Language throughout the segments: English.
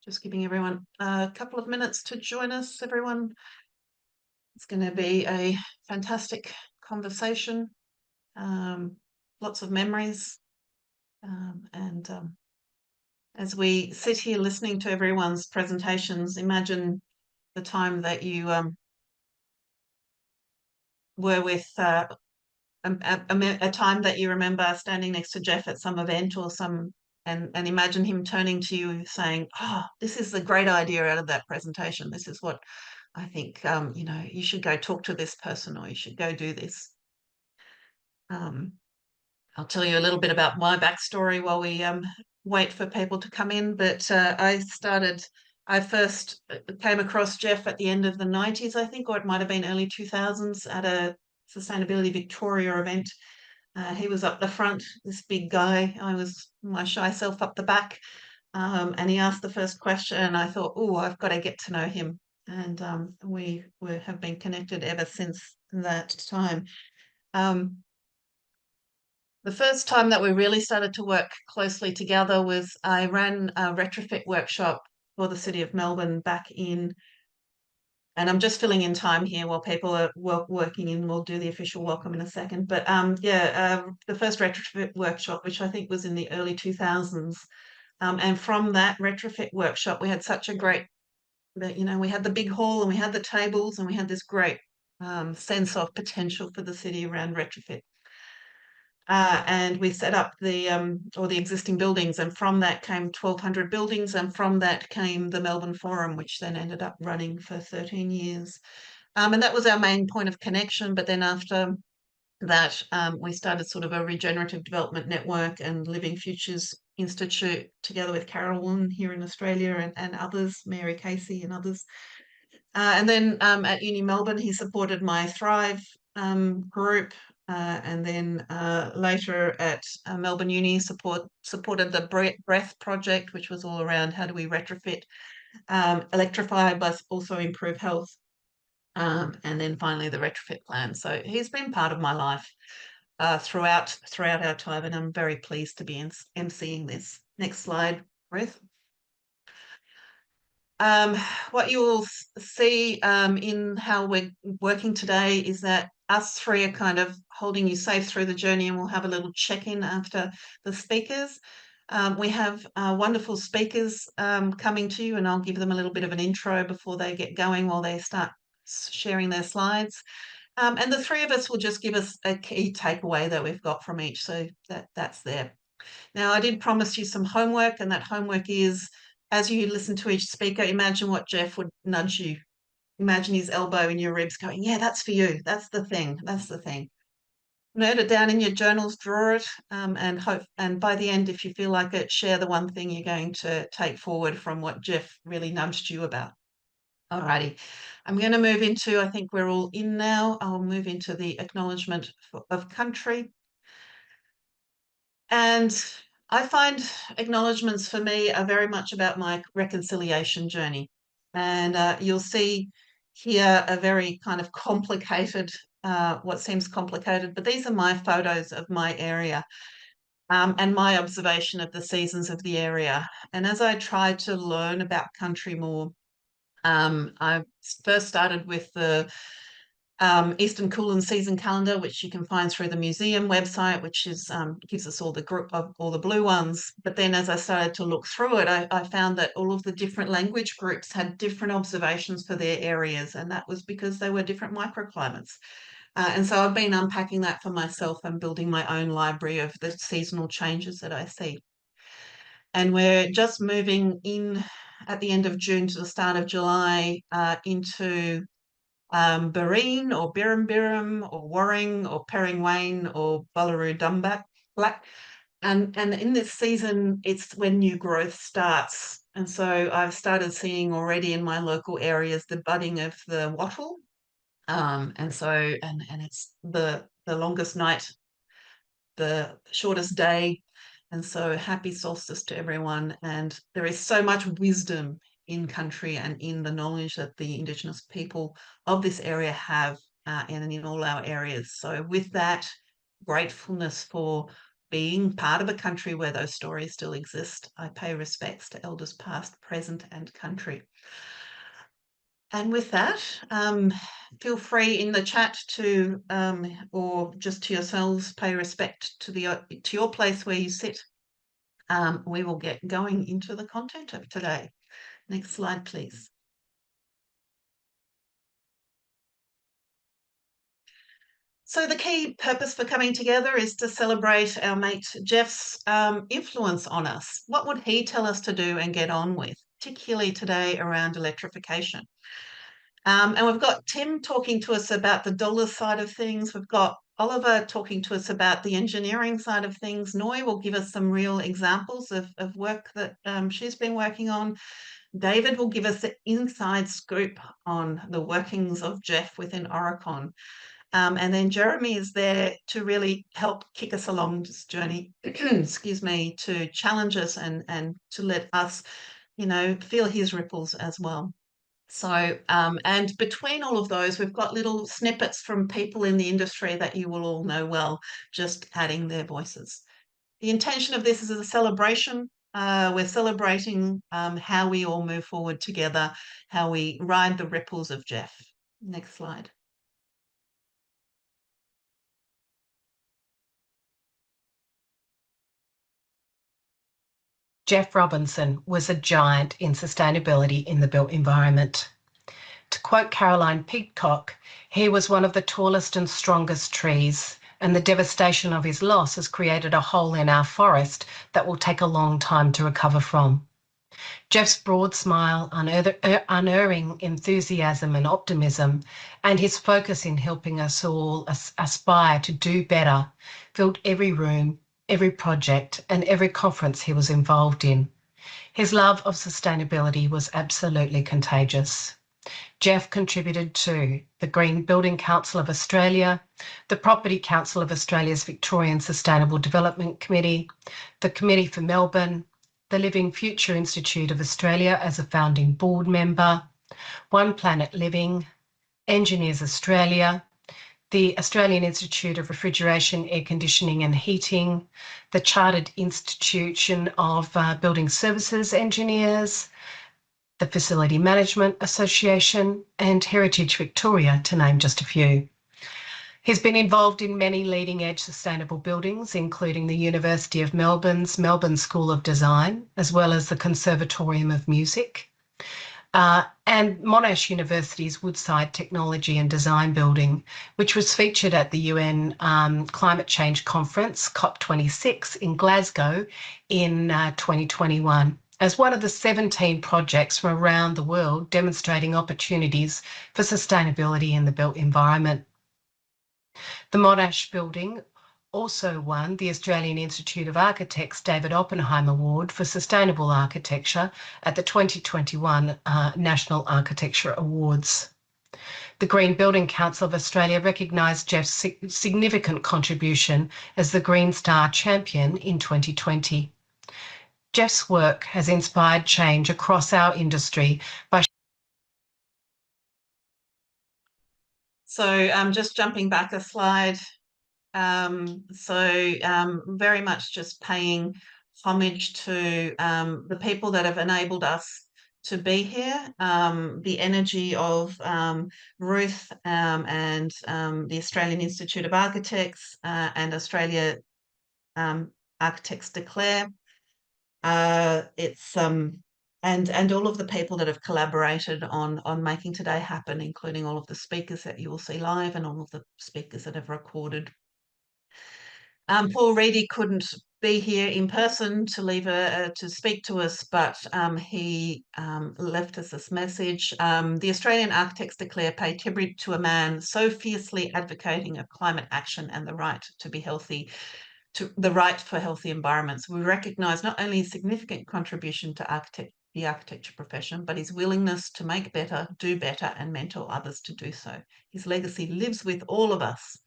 Just giving everyone a couple of minutes to join us, everyone. It's going to be a fantastic conversation, lots of memories. And as we sit here listening to everyone's presentations, imagine the time that you were with a time that you remember standing next to Jeff at some event or and imagine him turning to you saying, "Oh, this is the great idea out of that presentation. This is what I think, you should go talk to this person or you should go do this." Um, I'll tell you a little bit about my backstory while we wait for people to come in. But I first came across Jeff at the end of the 90s, I think, or it might have been early 2000s at a Sustainability Victoria event. He was up the front, this big guy. I was my shy self up the back. And he asked the first question, and I thought, oh, I've got to get to know him. And we have been connected ever since that time. The first time that we really started to work closely together was I ran a retrofit workshop for the City of Melbourne back in, and I'm just filling in time here while people are working in. We'll do the official welcome in a second. But the first retrofit workshop, which I think was in the early 2000s. And from that retrofit workshop, we had such a great, we had the big hall and we had the tables and we had this great sense of potential for the city around retrofit. And we set up all the existing buildings, and from that came 1,200 buildings, and from that came the Melbourne Forum, which then ended up running for 13 years. And that was our main point of connection. But then after that, we started sort of a regenerative development network and Living Futures Institute together with Carol Wynn here in Australia and others, Mary Casey and others. And then at Uni Melbourne, he supported my Thrive group. And then later at Melbourne Uni, supported the Breath project, which was all around how do we retrofit, electrify, but also improve health. And then finally the retrofit plan. So he's been part of my life throughout our time, and I'm very pleased to be emceeing this. Next slide, Ruth. What you will see in how we're working today is that us three are kind of holding you safe through the journey, and we'll have a little check-in after the speakers. We have wonderful speakers coming to you, and I'll give them a little bit of an intro before they get going while they start sharing their slides. And the three of us will just give us a key takeaway that we've got from each, so that's there. Now, I did promise you some homework, and that homework is, as you listen to each speaker, imagine what Jeff would nudge you. Imagine his elbow in your ribs going, yeah, that's for you. That's the thing. That's the thing. Note it down in your journals, draw it, and by the end, if you feel like it, share the one thing you're going to take forward from what Jeff really nudged you about. Alrighty, I'm going to move into, I think we're all in now. I'll move into the acknowledgement of country. And I find acknowledgements for me are very much about my reconciliation journey. And you'll see here a very kind of complicated, what seems complicated, but these are my photos of my area and my observation of the seasons of the area. And as I tried to learn about country more, I first started with the Eastern Kulin season calendar, which you can find through the museum website, which is gives us all the group of all the blue ones. But then as I started to look through it, I found that all of the different language groups had different observations for their areas, and that was because they were different microclimates. And so I've been unpacking that for myself and building my own library of the seasonal changes that I see. And we're just moving in at the end of June to the start of July into Bareen or Birram or Warring or Perringwain or Bullaroo Dumback Black. And in this season, it's when new growth starts. And so I've started seeing already in my local areas the budding of the wattle. And it's the longest night, the shortest day. And so happy solstice to everyone. And there is so much wisdom in country and in the knowledge that the Indigenous people of this area have and in all our areas. So with that, gratefulness for being part of a country where those stories still exist. I pay respects to elders past, present, and country. And with that, feel free in the chat to, or just to yourselves, pay respect to to your place where you sit. We will get going into the content of today. Next slide, please. So the key purpose for coming together is to celebrate our mate Jeff's influence on us. What would he tell us to do and get on with, particularly today around electrification? And we've got Tim talking to us about the dollar side of things. We've got Oliver talking to us about the engineering side of things. Noi will give us some real examples of work that she's been working on. David will give us the inside scoop on the workings of Jeff within Oricon. And then Jeremy is there to really help kick us along this journey, excuse me, to challenge us and to let us, feel his ripples as well. So, and between all of those, we've got little snippets from people in the industry that you will all know well, just adding their voices. The intention of this is a celebration. We're celebrating how we all move forward together, how we ride the ripples of Jeff. Next slide. Jeff Robinson was a giant in sustainability in the built environment. To quote Caroline Peacock, he was one of the tallest and strongest trees, and the devastation of his loss has created a hole in our forest that will take a long time to recover from. Jeff's broad smile, unerring enthusiasm and optimism, and his focus in helping us all aspire to do better filled every room, every project, and every conference he was involved in. His love of sustainability was absolutely contagious. Jeff contributed to the Green Building Council of Australia, the Property Council of Australia's Victorian Sustainable Development Committee, the Committee for Melbourne, the Living Future Institute of Australia as a founding board member, One Planet Living, Engineers Australia, the Australian Institute of Refrigeration, Air Conditioning and Heating, the Chartered Institution of Building Services Engineers, the Facility Management Association, and Heritage Victoria, to name just a few. He's been involved in many leading-edge sustainable buildings, including the University of Melbourne's Melbourne School of Design, as well as the Conservatorium of Music, and Monash University's Woodside Technology and Design Building, which was featured at the UN Climate Change Conference, COP26, in Glasgow in 2021, as one of the 17 projects from around the world demonstrating opportunities for sustainability in the built environment. The Monash building also won the Australian Institute of Architects David Oppenheim Award for Sustainable Architecture at the 2021 National Architecture Awards. The Green Building Council of Australia recognised Jeff's significant contribution as the Green Star Champion in 2020. Jeff's work has inspired change across our industry by just jumping back a slide. Very much just paying homage to the people that have enabled us to be here, the energy of Ruth and the Australian Institute of Architects and Australia Architects Declare. And all of the people that have collaborated on making today happen, including all of the speakers that you will see live and all of the speakers that have recorded. Paul Reedy couldn't be here in person to speak to us, but he left us this message. The Australian Architects Declare pay tribute to a man so fiercely advocating of climate action and the right to be healthy, to the right for healthy environments. We recognise not only his significant contribution to the architecture profession, but his willingness to make better, do better, and mentor others to do so. His legacy lives with all of us,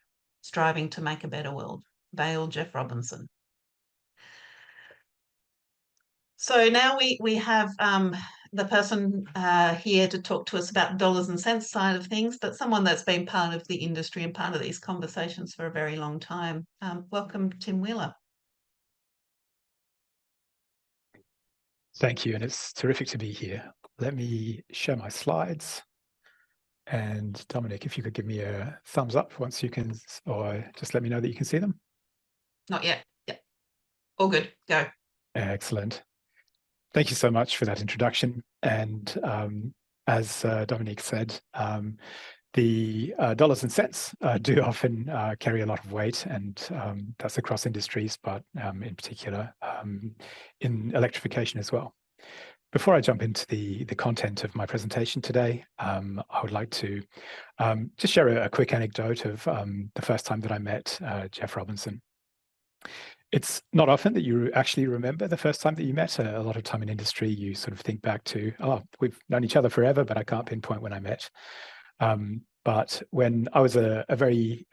striving to make a better world. Vale, Jeff Robinson. So now we have the person here to talk to us about dollars and cents side of things, but someone that's been part of the industry and part of these conversations for a very long time. Welcome, Tim Wheeler. Thank you, and it's terrific to be here. Let me share my slides. And Dominic, if you could give me a thumbs up once you can, or just let me know that you can see them. Not yet. Yep. All good. Go. Excellent. Thank you so much for that introduction. And as Dominic said, the dollars and cents do often carry a lot of weight, and that's across industries, but in particular in electrification as well. Before I jump into the content of my presentation today, I would like to just share a quick anecdote of the first time that I met Jeff Robinson. It's not often that you actually remember the first time that you met. A lot of time in industry, you sort of think back to, oh, we've known each other forever, but I can't pinpoint when I met. But when I was a very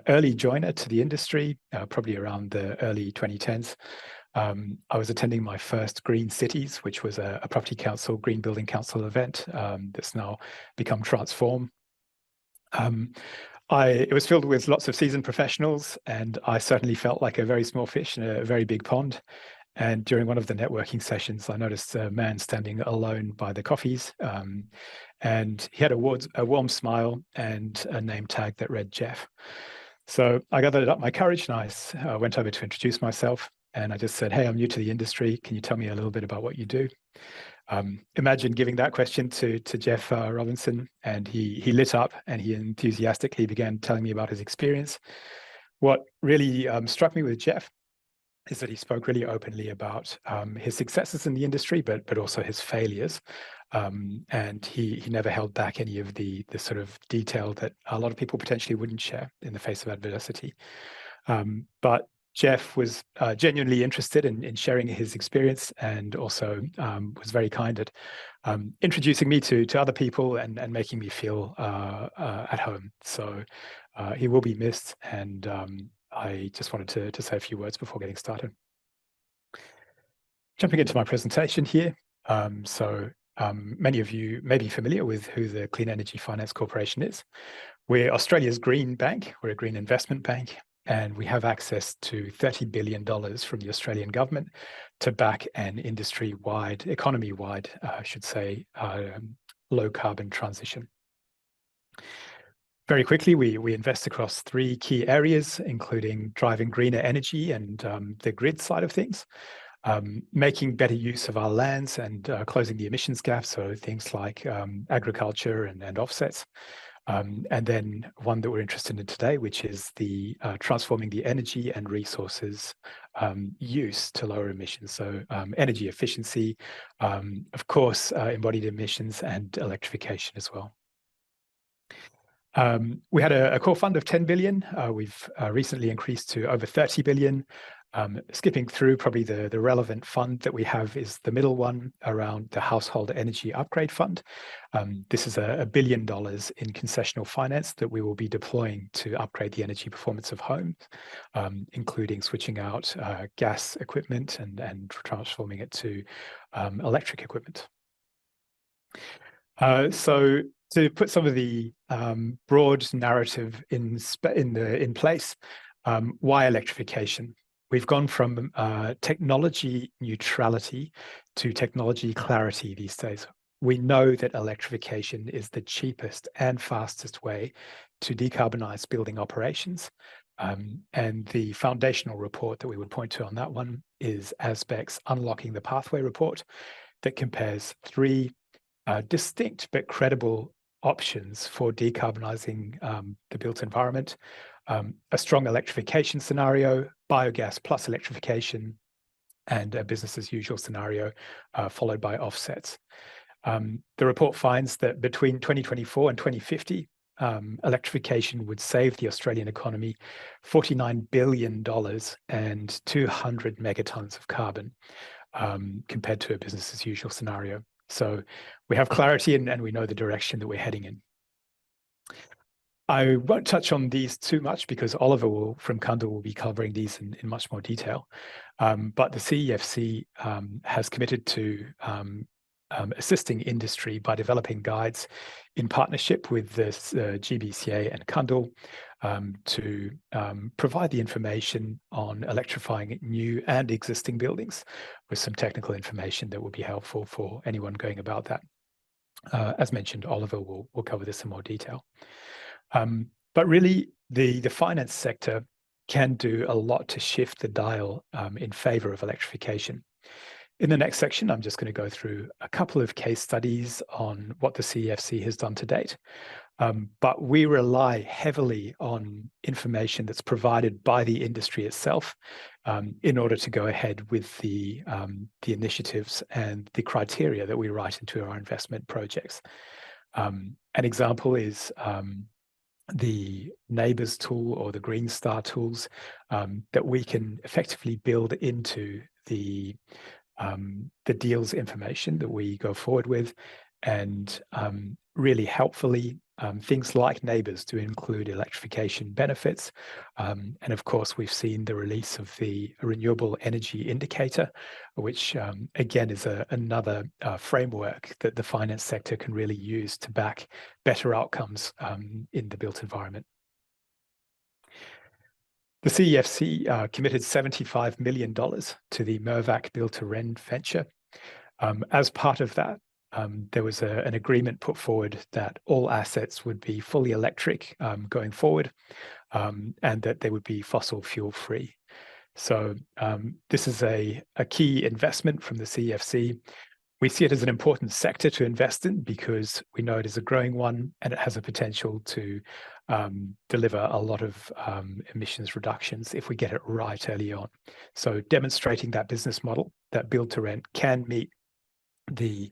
early joiner to the industry, probably around the early 2010s, I was attending my first Green Cities, which was a property council, green building council event that's now become Transform. It was filled with lots of seasoned professionals, and I certainly felt like a very small fish in a very big pond. And during one of the networking sessions, I noticed a man standing alone by the coffees, and he had a warm smile and a name tag that read Jeff. So I gathered up my courage and I went over to introduce myself, and I just said, hey, I'm new to the industry. Can you tell me a little bit about what you do? Imagine giving that question to Jeff Robinson, and he lit up and he enthusiastically began telling me about his experience. What really struck me with Jeff is that he spoke really openly about his successes in the industry, but also his failures. And he never held back any of the sort of detail that a lot of people potentially wouldn't share in the face of adversity. But Jeff was genuinely interested in sharing his experience, and also was very kind at introducing me to other people and making me feel at home. So he will be missed, and I just wanted to say a few words before getting started. Jumping into my presentation here. Many of you may be familiar with who the Clean Energy Finance Corporation is. We're Australia's green bank. We're a green investment bank, and we have access to $30 billion from the Australian government to back an industry-wide, economy-wide, I should say, low carbon transition. Very quickly, we invest across 3 key areas, including driving greener energy and the grid side of things, making better use of our lands and closing the emissions gap, so things like agriculture and offsets. And then one that we're interested in today, which is the transforming the energy and resources use to lower emissions. So energy efficiency, of course, embodied emissions and electrification as well. We had a core fund of 10 billion. We've recently increased to over 30 billion. Skipping through, probably the relevant fund that we have is the middle one around the Household Energy Upgrade Fund. This is $1 billion in concessional finance that we will be deploying to upgrade the energy performance of homes, including switching out gas equipment and transforming it to electric equipment. So to put some of the broad narrative in place, why electrification? We've gone from technology neutrality to technology clarity these days. We know that electrification is the cheapest and fastest way to decarbonize building operations. And the foundational report that we would point to on that one is ASBEC's Unlocking the Pathway report that compares 3 distinct but credible options for decarbonizing the built environment. A strong electrification scenario, biogas plus electrification, and a business as usual scenario, followed by offsets. The report finds that between 2024 and 2050, electrification would save the Australian economy $49 billion and 200 megatons of carbon, compared to a business as usual scenario. So we have clarity and we know the direction that we're heading in. I won't touch on these too much because Oliver from Kunda will be covering these in much more detail. But the CEFC has committed to assisting industry by developing guides in partnership with this GBCA and Cundall to provide the information on electrifying new and existing buildings with some technical information that would be helpful for anyone going about that. As mentioned, Oliver will cover this in more detail. But really, the finance sector can do a lot to shift the dial in favor of electrification. In the next section, I'm just going to go through a couple of case studies on what the CEFC has done to date. But we rely heavily on information that's provided by the industry itself in order to go ahead with the initiatives and the criteria that we write into our investment projects. An example is the Neighbours tool or the Green Star tools that we can effectively build into the deals information that we go forward with, and really helpfully things like Neighbours to include electrification benefits. And of course, we've seen the release of the Renewable Energy Indicator, which again is another framework that the finance sector can really use to back better outcomes in the built environment. The CEFC committed $75 million to the Mirvac Build-to-Rent venture. As part of that, there was an agreement put forward that all assets would be fully electric going forward, and that they would be fossil fuel free. So this is a key investment from the CEFC. We see it as an important sector to invest in because we know it is a growing one and it has a potential to deliver a lot of emissions reductions if we get it right early on. So demonstrating that business model, that build to rent, can meet the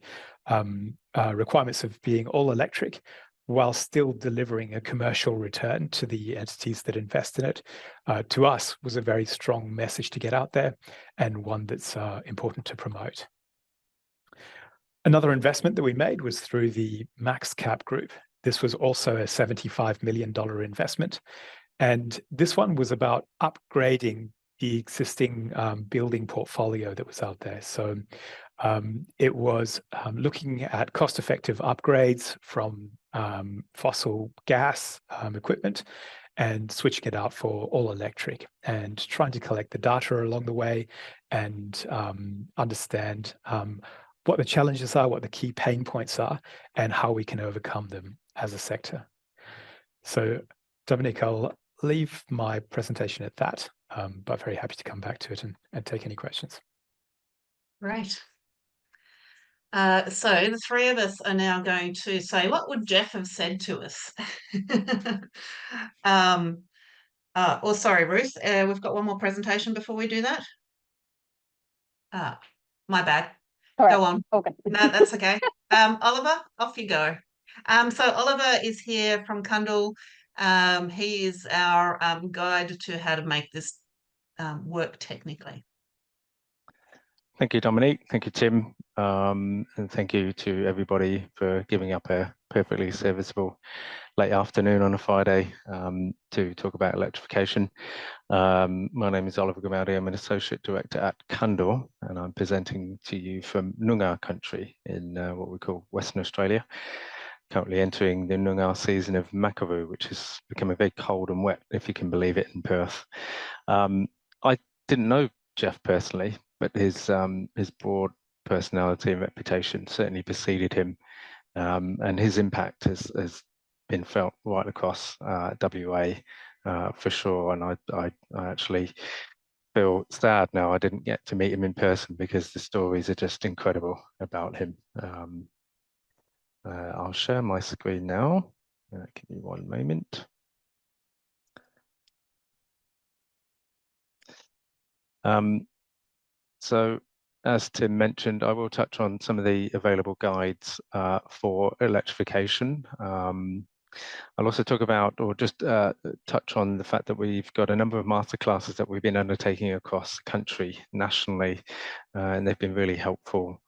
requirements of being all electric while still delivering a commercial return to the entities that invest in it, to us was a very strong message to get out there and one that's important to promote. Another investment that we made was through the MaxCap Group. This was also a $75 million investment. And this one was about upgrading the existing building portfolio that was out there. So it was looking at cost-effective upgrades from fossil gas equipment and switching it out for all electric, and trying to collect the data along the way and understand what the challenges are, what the key pain points are, and how we can overcome them as a sector. So, Dominic, I'll leave my presentation at that, but very happy to come back to it and take any questions. Right. So the three of us are now going to say, what would Jeff have said to us? Sorry, Ruth, we've got one more presentation before we do that. My bad. Right. Go on. Okay. No, that's okay. Oliver, off you go. So Oliver is here from Cundall. He is our guide to how to make this work technically. Thank you, Dominique. Thank you, Tim. And thank you to everybody for giving up a perfectly serviceable late afternoon on a Friday to talk about electrification. My name is Oliver Grimaldi. I'm an Associate Director at Cundall, and I'm presenting to you from Noongar country in what we call Western Australia. Currently entering the Noongar season of Mackeroo, which has become very cold and wet, if you can believe it, in Perth. I didn't know Jeff personally, but his broad personality and reputation certainly preceded him, and his impact has been felt right across WA for sure. And I actually feel sad now I didn't get to meet him in person, because the stories are just incredible about him. I'll share my screen now. Give me one moment. So, as Tim mentioned, I will touch on some of the available guides for electrification. I'll also talk about, or just touch on the fact that we've got a number of masterclasses that we've been undertaking across the country nationally, and they've been really helpful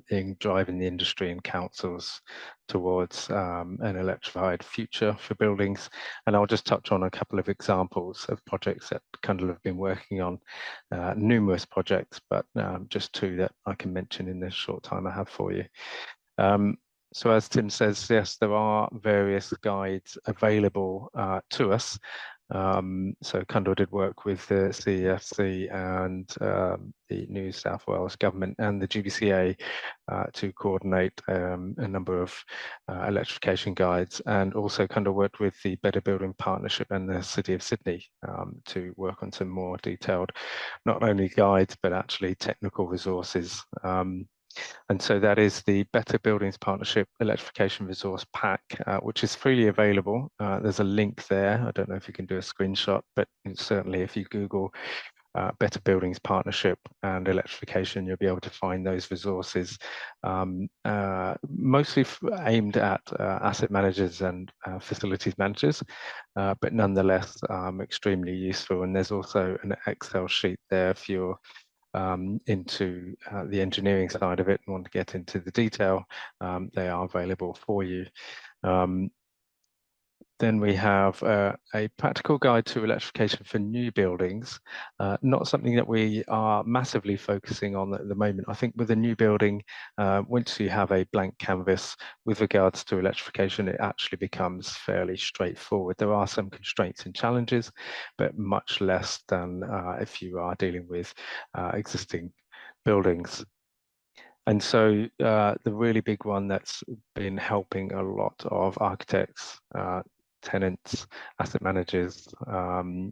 in driving the industry and councils towards an electrified future for buildings. And I'll just touch on a couple of examples of projects that Cundall have been working on, numerous projects, but just two that I can mention in this short time I have for you. So as Tim says, yes, there are various guides available to us. So Cundall did work with the CEFC and the New South Wales Government and the GBCA to coordinate a number of electrification guides, and also Cundall worked with the Better Building Partnership and the City of Sydney to work on some more detailed, not only guides, but actually technical resources. And so that is the Better Buildings Partnership Electrification Resource Pack, which is freely available. There's a link there. I don't know if you can do a screenshot, but certainly if you Google Better Buildings Partnership and electrification, you'll be able to find those resources, mostly aimed at asset managers and facilities managers, but nonetheless extremely useful. And there's also an Excel sheet there if you're into the engineering side of it and want to get into the detail. They are available for you. Then we have a practical guide to electrification for new buildings, not something that we are massively focusing on at the moment. I think with a new building, once you have a blank canvas with regards to electrification, it actually becomes fairly straightforward. There are some constraints and challenges, but much less than if you are dealing with existing buildings. And so the really big one that's been helping a lot of architects, tenants, asset managers,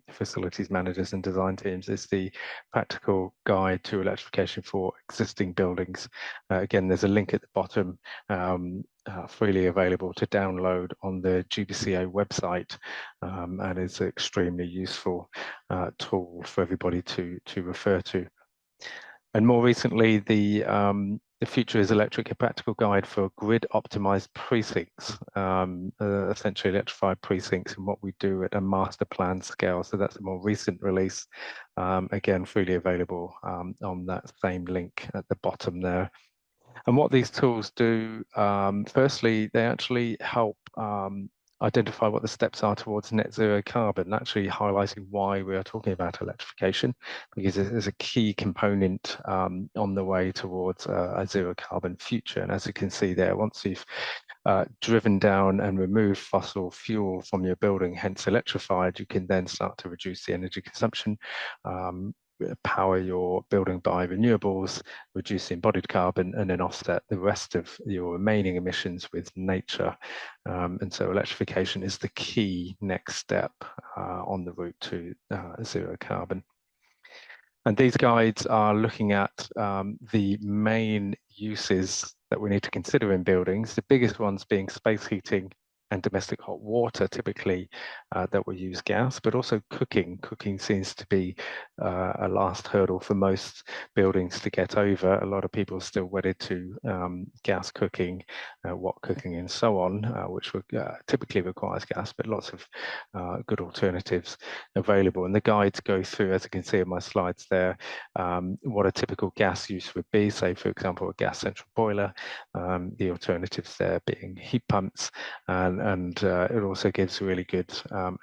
facilities managers and design teams is the practical guide to electrification for existing buildings. Again, there's a link at the bottom, freely available to download on the GBCA website, and it's an extremely useful tool for everybody to refer to. And more recently, the Future is Electric, a practical guide for grid optimized precincts, essentially electrified precincts and what we do at a master plan scale. So that's a more recent release, again, freely available on that same link at the bottom there. And what these tools do, firstly, they actually help identify what the steps are towards net zero carbon, actually highlighting why we are talking about electrification, because it is a key component on the way towards a zero carbon future. And as you can see there, once you've driven down and removed fossil fuel from your building, hence electrified, you can then start to reduce the energy consumption, power your building by renewables, reduce the embodied carbon, and then offset the rest of your remaining emissions with nature. And so electrification is the key next step on the route to zero carbon. And these guides are looking at the main uses that we need to consider in buildings, the biggest ones being space heating and domestic hot water, typically that we use gas, but also cooking. Cooking seems to be a last hurdle for most buildings to get over. A lot of people are still wedded to gas cooking, wok cooking and so on, which typically requires gas, but lots of good alternatives available. And the guides go through, as you can see in my slides there, what a typical gas use would be, say, for example, a gas central boiler, the alternatives there being heat pumps, and it also gives really good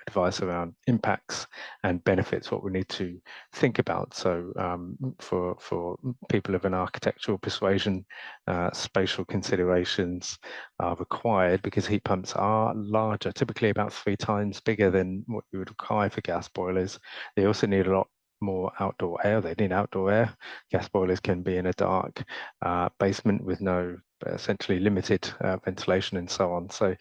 advice around impacts and benefits, what we need to think about. So for people of an architectural persuasion, spatial considerations are required because heat pumps are larger, typically about 3 times bigger than what you would require for gas boilers. They also need a lot more outdoor air. They need outdoor air. Gas boilers can be in a dark basement with no essentially limited ventilation and so on. So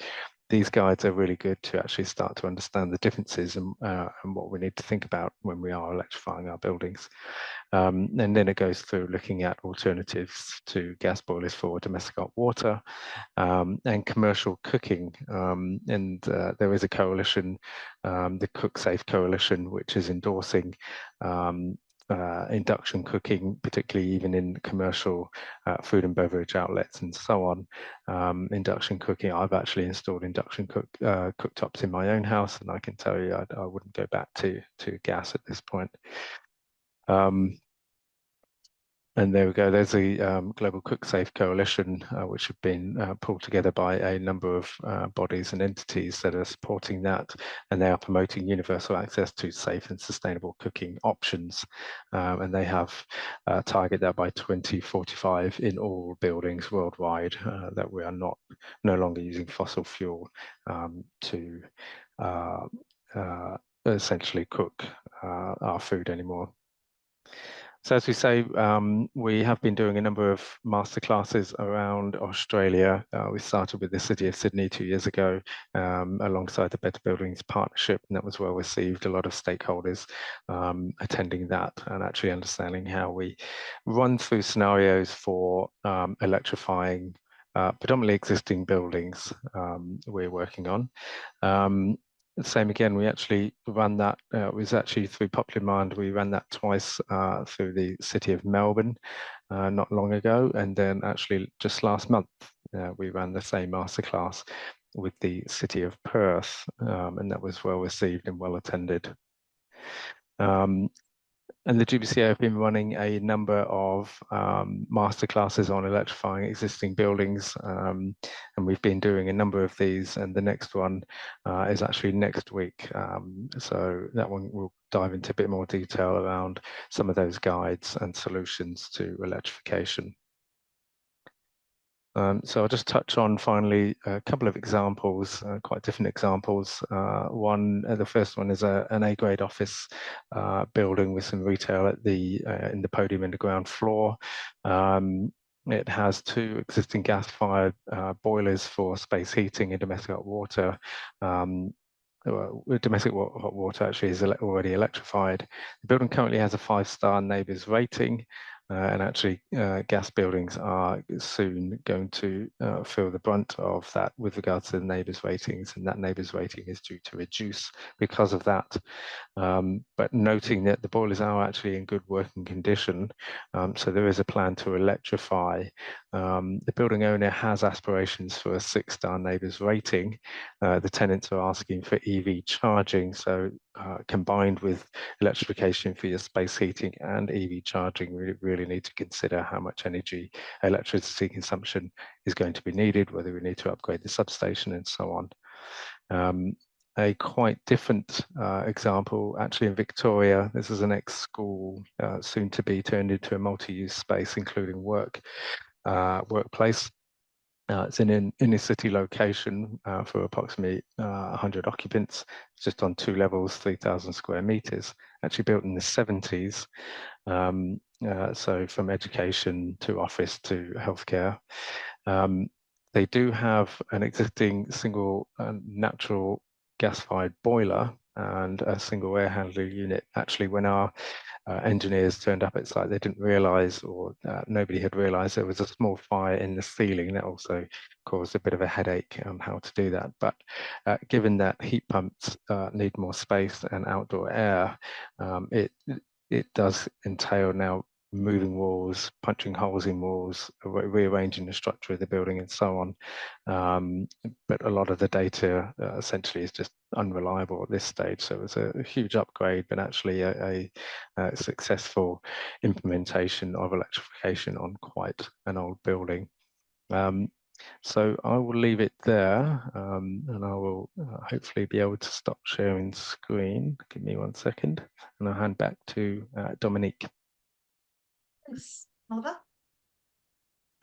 these guides are really good to actually start to understand the differences and what we need to think about when we are electrifying our buildings. And then it goes through looking at alternatives to gas boilers for domestic hot water and commercial cooking. And there is a coalition, the Cook Safe Coalition, which is endorsing induction cooking, particularly even in commercial food and beverage outlets and so on. Induction cooking, I've actually installed induction cooktops in my own house, and I can tell you I wouldn't go back to gas at this point. And there we go. There's the Global Cook Safe Coalition, which have been pulled together by a number of bodies and entities that are supporting that, and they are promoting universal access to safe and sustainable cooking options. And they have target that by 2045 in all buildings worldwide, that we are no longer using fossil fuel to essentially cook our food anymore. So as we say, we have been doing a number of masterclasses around Australia. We started with the City of Sydney 2 years ago, alongside the Better Buildings Partnership, and that was well received. A lot of stakeholders attending that and actually understanding how we run through scenarios for electrifying predominantly existing buildings we're working on. Same again, we actually ran that, it was actually through popular demand, we ran that twice through the City of Melbourne not long ago, and then actually just last month we ran the same masterclass with the City of Perth, and that was well received and well attended. And the GBCA have been running a number of masterclasses on electrifying existing buildings, and we've been doing a number of these, and the next one is actually next week. So that one will dive into a bit more detail around some of those guides and solutions to electrification. So I'll just touch on finally a couple of examples, quite different examples. The first one is an A-grade office building with some retail at in the podium and the ground floor. It has 2 existing gas-fired boilers for space heating and domestic hot water. Domestic hot water actually is already electrified. The building currently has a 5-star neighbours rating. And actually, gas buildings are soon going to feel the brunt of that with regards to the neighbours ratings, and that neighbours rating is due to reduce because of that. But noting that the boilers are actually in good working condition, so there is a plan to electrify. The building owner has aspirations for a 6-star neighbours rating. The tenants are asking for EV charging, so combined with electrification for your space heating and EV charging, we really need to consider how much electricity consumption is going to be needed, whether we need to upgrade the substation and so on. A quite different example, actually in Victoria, this is an ex-school, soon to be turned into a multi-use space, including workplace. It's in an inner city location for approximately 100 occupants, just on 2 levels, 3,000 square meters, actually built in the 70s. So from education to office to healthcare. They do have an existing single natural gas-fired boiler and a single air handler unit. Actually, when our engineers turned up at site, they didn't realise, or nobody had realised, there was a small fire in the ceiling that also caused a bit of a headache on how to do that. But given that heat pumps need more space and outdoor air, it does entail now moving walls, punching holes in walls, rearranging the structure of the building and so on. But a lot of the data essentially is just unreliable at this stage. So it was a huge upgrade, but actually a successful implementation of electrification on quite an old building. So I will leave it there, and I will hopefully be able to stop sharing screen. Give me 1 second, and I'll hand back to Dominique. Thanks, Oliver.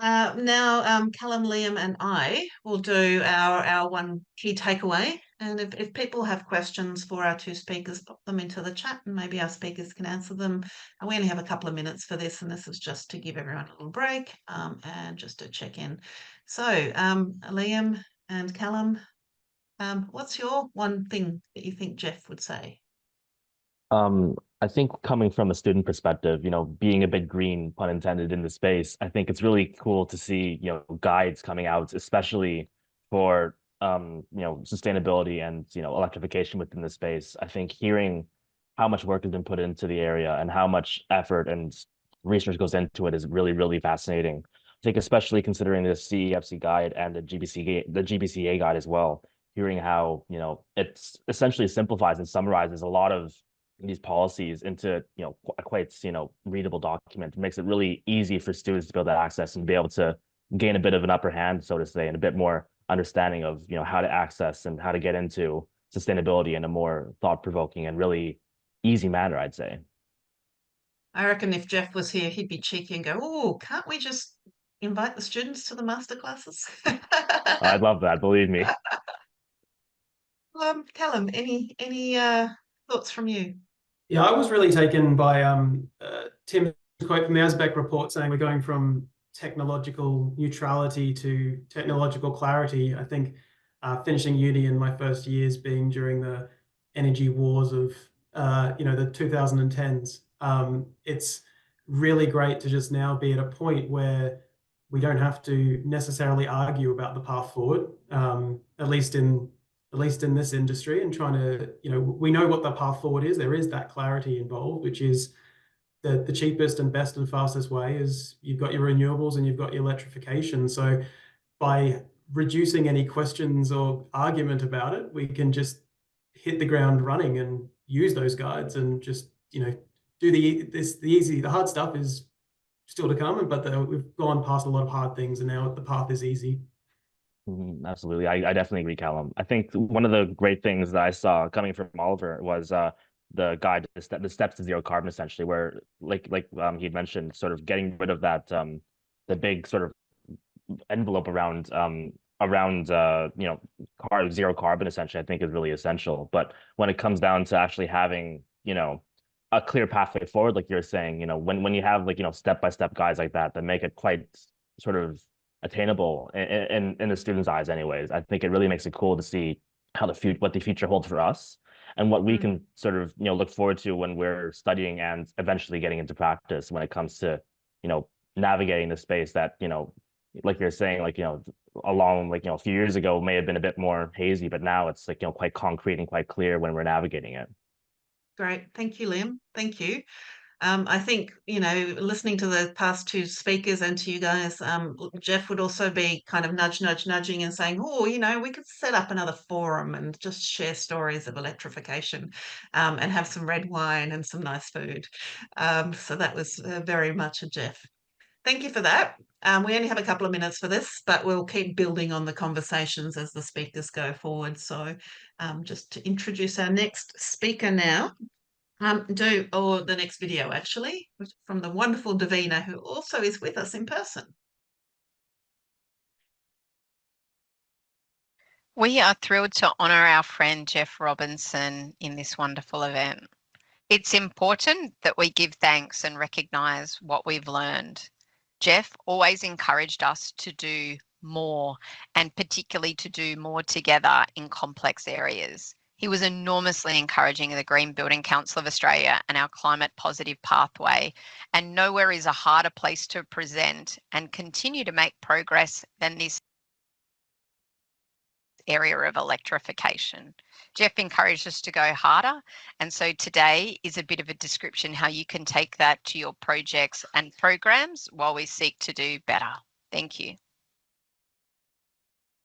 Now, Callum, Liam, and I will do our one key takeaway. And if people have questions for our 2 speakers, pop them into the chat, and maybe our speakers can answer them. And we only have a couple of minutes for this, and this is just to give everyone a little break and just to check in. So, Liam and Callum, what's your one thing that you think Jeff would say? I think coming from a student perspective, being a bit green, pun intended, in the space, I think it's really cool to see, guides coming out, especially for, sustainability and, electrification within the space. I think hearing how much work has been put into the area and how much effort and research goes into it is really, really fascinating. I think especially considering the CEFC guide and the GBCA guide as well, hearing how, you know, it's essentially simplifies and summarizes a lot of these policies into, you know, quite, you know, readable document. It makes it really easy for students to be able to access and be able to gain a bit of an upper hand, so to say, and a bit more understanding of, you know, how to access and how to get into sustainability in a more thought-provoking and really easy manner, I'd say. I reckon if Jeff was here, he'd be cheeky and go, "Oh, can't we just invite the students to the masterclasses?" I'd love that, believe me. Callum, any thoughts from you? Yeah, I was really taken by Tim's quote from the ASBEC report saying we're going from technological neutrality to technological clarity. I think finishing uni in my first years being during the energy wars of you know, the 2010s, it's really great to just now be at a point where we don't have to necessarily argue about the path forward, at least in this industry, and trying to, you know, we know what the path forward is. There is that clarity involved, which is the cheapest and best and fastest way is you've got your renewables and you've got your electrification. So by reducing any questions or argument about it, we can just hit the ground running and use those guides and just, you know, do the hard stuff is still to come, but we've gone past a lot of hard things and now the path is easy. Absolutely. I definitely agree, Callum. I think one of the great things that I saw coming from Oliver was the guide, the steps to zero carbon, essentially, where like he'd mentioned, sort of getting rid of that the big sort of envelope around you know, zero carbon, essentially, I think is really essential. But when it comes down to actually having, you know, a clear pathway forward, like you're saying, you know, when you have, like, you know, step-by-step guides like that make it quite sort of attainable in the students' eyes anyways, I think it really makes it cool to see how what the future holds for us and what we can sort of, you know, look forward to when we're studying and eventually getting into practice when it comes to, you know, navigating the space that, you know, like you're saying, like, you know, along, like, you know, a few years ago may have been a bit more hazy, but now it's, like, you know, quite concrete and quite clear when we're navigating it. Great. Thank you, Liam. Thank you. I think, you know, listening to the past two speakers and to you guys, Jeff would also be kind of nudging and saying, "Oh, you know, we could set up another forum and just share stories of electrification, and have some red wine and some nice food." So that was very much a Jeff. Thank you for that. We only have a couple of minutes for this, but we'll keep building on the conversations as the speakers go forward. So just to introduce our next speaker now. Or the next video, actually, from the wonderful Davina, who also is with us in person. We are thrilled to honour our friend Jeff Robinson in this wonderful event. It's important that we give thanks and recognise what we've learned. Jeff always encouraged us to do more, and particularly to do more together in complex areas. He was enormously encouraging of the Green Building Council of Australia and our climate positive pathway, and nowhere is a harder place to present and continue to make progress than this area of electrification. Jeff encouraged us to go harder, and so today is a bit of a description how you can take that to your projects and programs while we seek to do better. Thank you.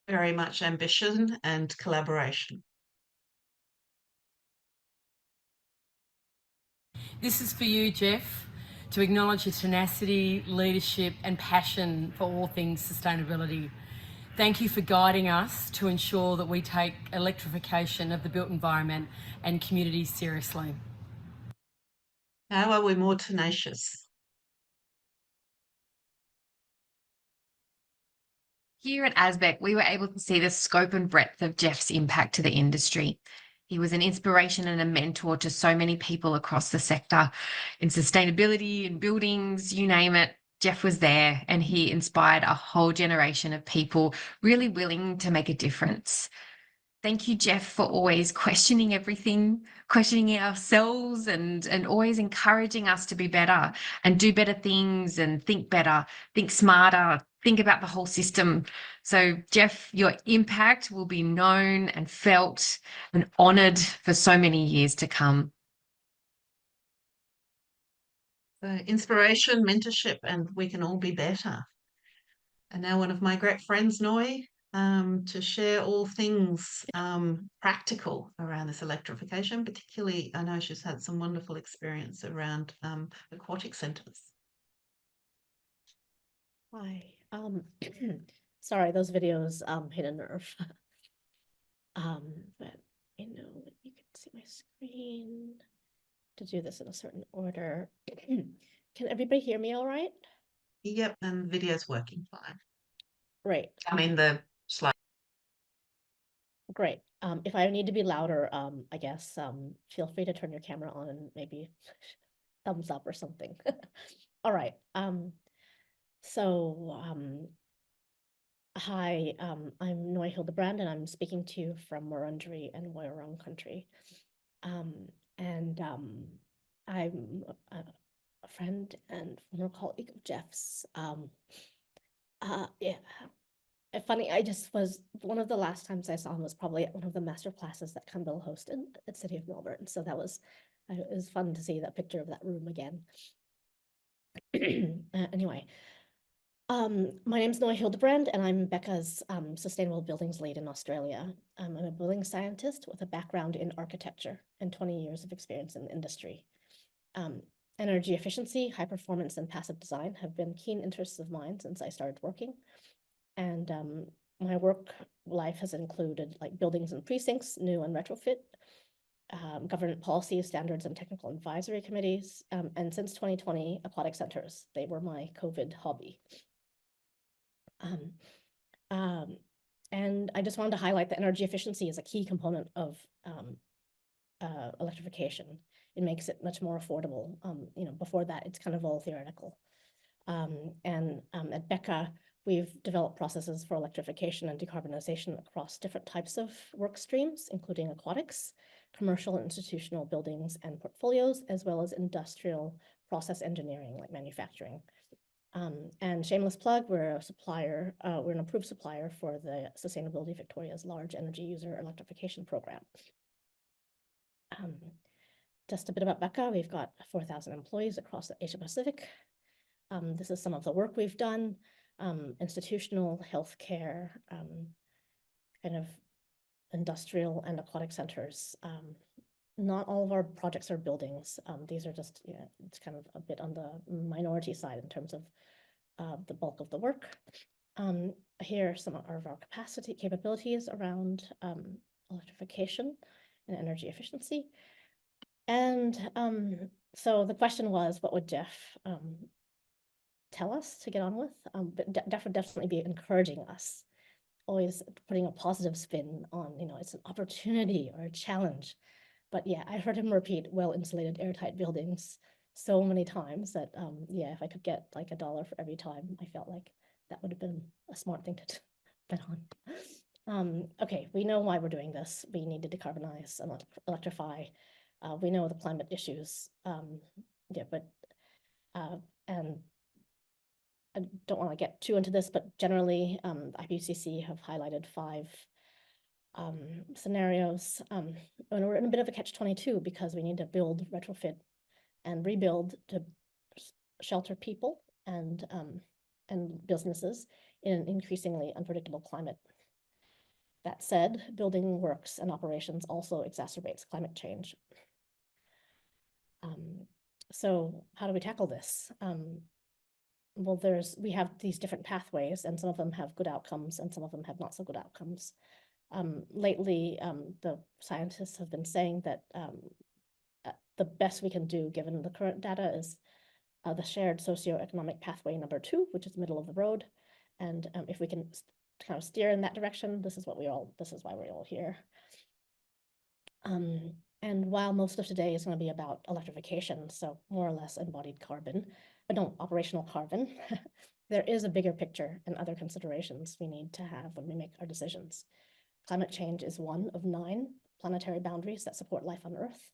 Very much ambition and collaboration. This is for you, Jeff, to acknowledge your tenacity, leadership and passion for all things sustainability. Thank you for guiding us to ensure that we take electrification of the built environment and communities seriously. How are we more tenacious? Here at ASBEC, we were able to see the scope and breadth of Jeff's impact to the industry. He was an inspiration and a mentor to so many people across the sector in sustainability, in buildings, you name it. Jeff was there, and he inspired a whole generation of people really willing to make a difference. Thank you, Jeff, for always questioning everything, questioning ourselves, and always encouraging us to be better and do better things and think better, think smarter, think about the whole system. So, Jeff, your impact will be known and felt and honoured for so many years to come. inspiration, mentorship, and we can all be better. And now one of my great friends, Noi, to share all things practical around this electrification. Particularly, I know she's had some wonderful experience around aquatic centres. Hi. Sorry, those videos hit a nerve. But you know, you can see my screen to do this in a certain order. Can everybody hear me all right? Yep, and the video's working fine. Great. I mean, the slide. Great. If I need to be louder, I guess feel free to turn your camera on and maybe thumbs up or something. All right. Hi, I'm Noi Hildebrand, and I'm speaking to you from Wurundjeri and Woiwurrung country. I'm a friend and former colleague of Jeff's. Yeah. Funny, I just was, one of the last times I saw him was probably at one of the master classes that Campbell hosted at City of Melbourne. So that was, it was fun to see that picture of that room again. Anyway, my name's Noi Hildebrand, and I'm Becca's Sustainable Buildings Lead in Australia. I'm a building scientist with a background in architecture and 20 years of experience in the industry. Energy efficiency, high performance, and passive design have been keen interests of mine since I started working. And my work life has included like buildings and precincts, new and retrofit, government policies, standards, and technical advisory committees. And since 2020, aquatic centers. They were my COVID hobby. And I just wanted to highlight that energy efficiency is a key component of electrification. It makes it much more affordable. You know, before that, it's kind of all theoretical. At Becca, we've developed processes for electrification and decarbonization across different types of work streams, including aquatics, commercial and institutional buildings and portfolios, as well as industrial process engineering like manufacturing. And shameless plug, we're a supplier, we're an approved supplier for the Sustainability Victoria's Large Energy User Electrification Program. Just a bit about Becca, we've got 4,000 employees across the Asia Pacific. This is some of the work we've done, institutional, healthcare, kind of industrial and aquatic centers. Not all of our projects are buildings. These are just, yeah, it's kind of a bit on the minority side in terms of the bulk of the work. Here are some of our capabilities around electrification and energy efficiency. And so the question was, what would Jeff tell us to get on with? But Jeff would definitely be encouraging us, always putting a positive spin on, you know, it's an opportunity or a challenge. But yeah, I heard him repeat well-insulated, airtight buildings so many times that, yeah, if I could get like $1 for every time, I felt like that would have been a smart thing to bet on. Okay, we know why we're doing this. We need to decarbonize and electrify. We know the climate issues. Yeah, but, and I don't want to get too into this, but generally, IPCC have highlighted 5 scenarios, and we're in a bit of a catch-22 because we need to build, retrofit, and rebuild to shelter people and businesses in an increasingly unpredictable climate. That said, building works and operations also exacerbates climate change. So how do we tackle this? Well, we have these different pathways, and some of them have good outcomes and some of them have not so good outcomes. Lately, the scientists have been saying that the best we can do, given the current data, is the shared socioeconomic pathway number 2, which is middle of the road. And if we can kind of steer in that direction, this is why we're all here. And while most of today is going to be about electrification, so more or less embodied carbon, but no, operational carbon, there is a bigger picture and other considerations we need to have when we make our decisions. Climate change is one of 9 planetary boundaries that support life on Earth.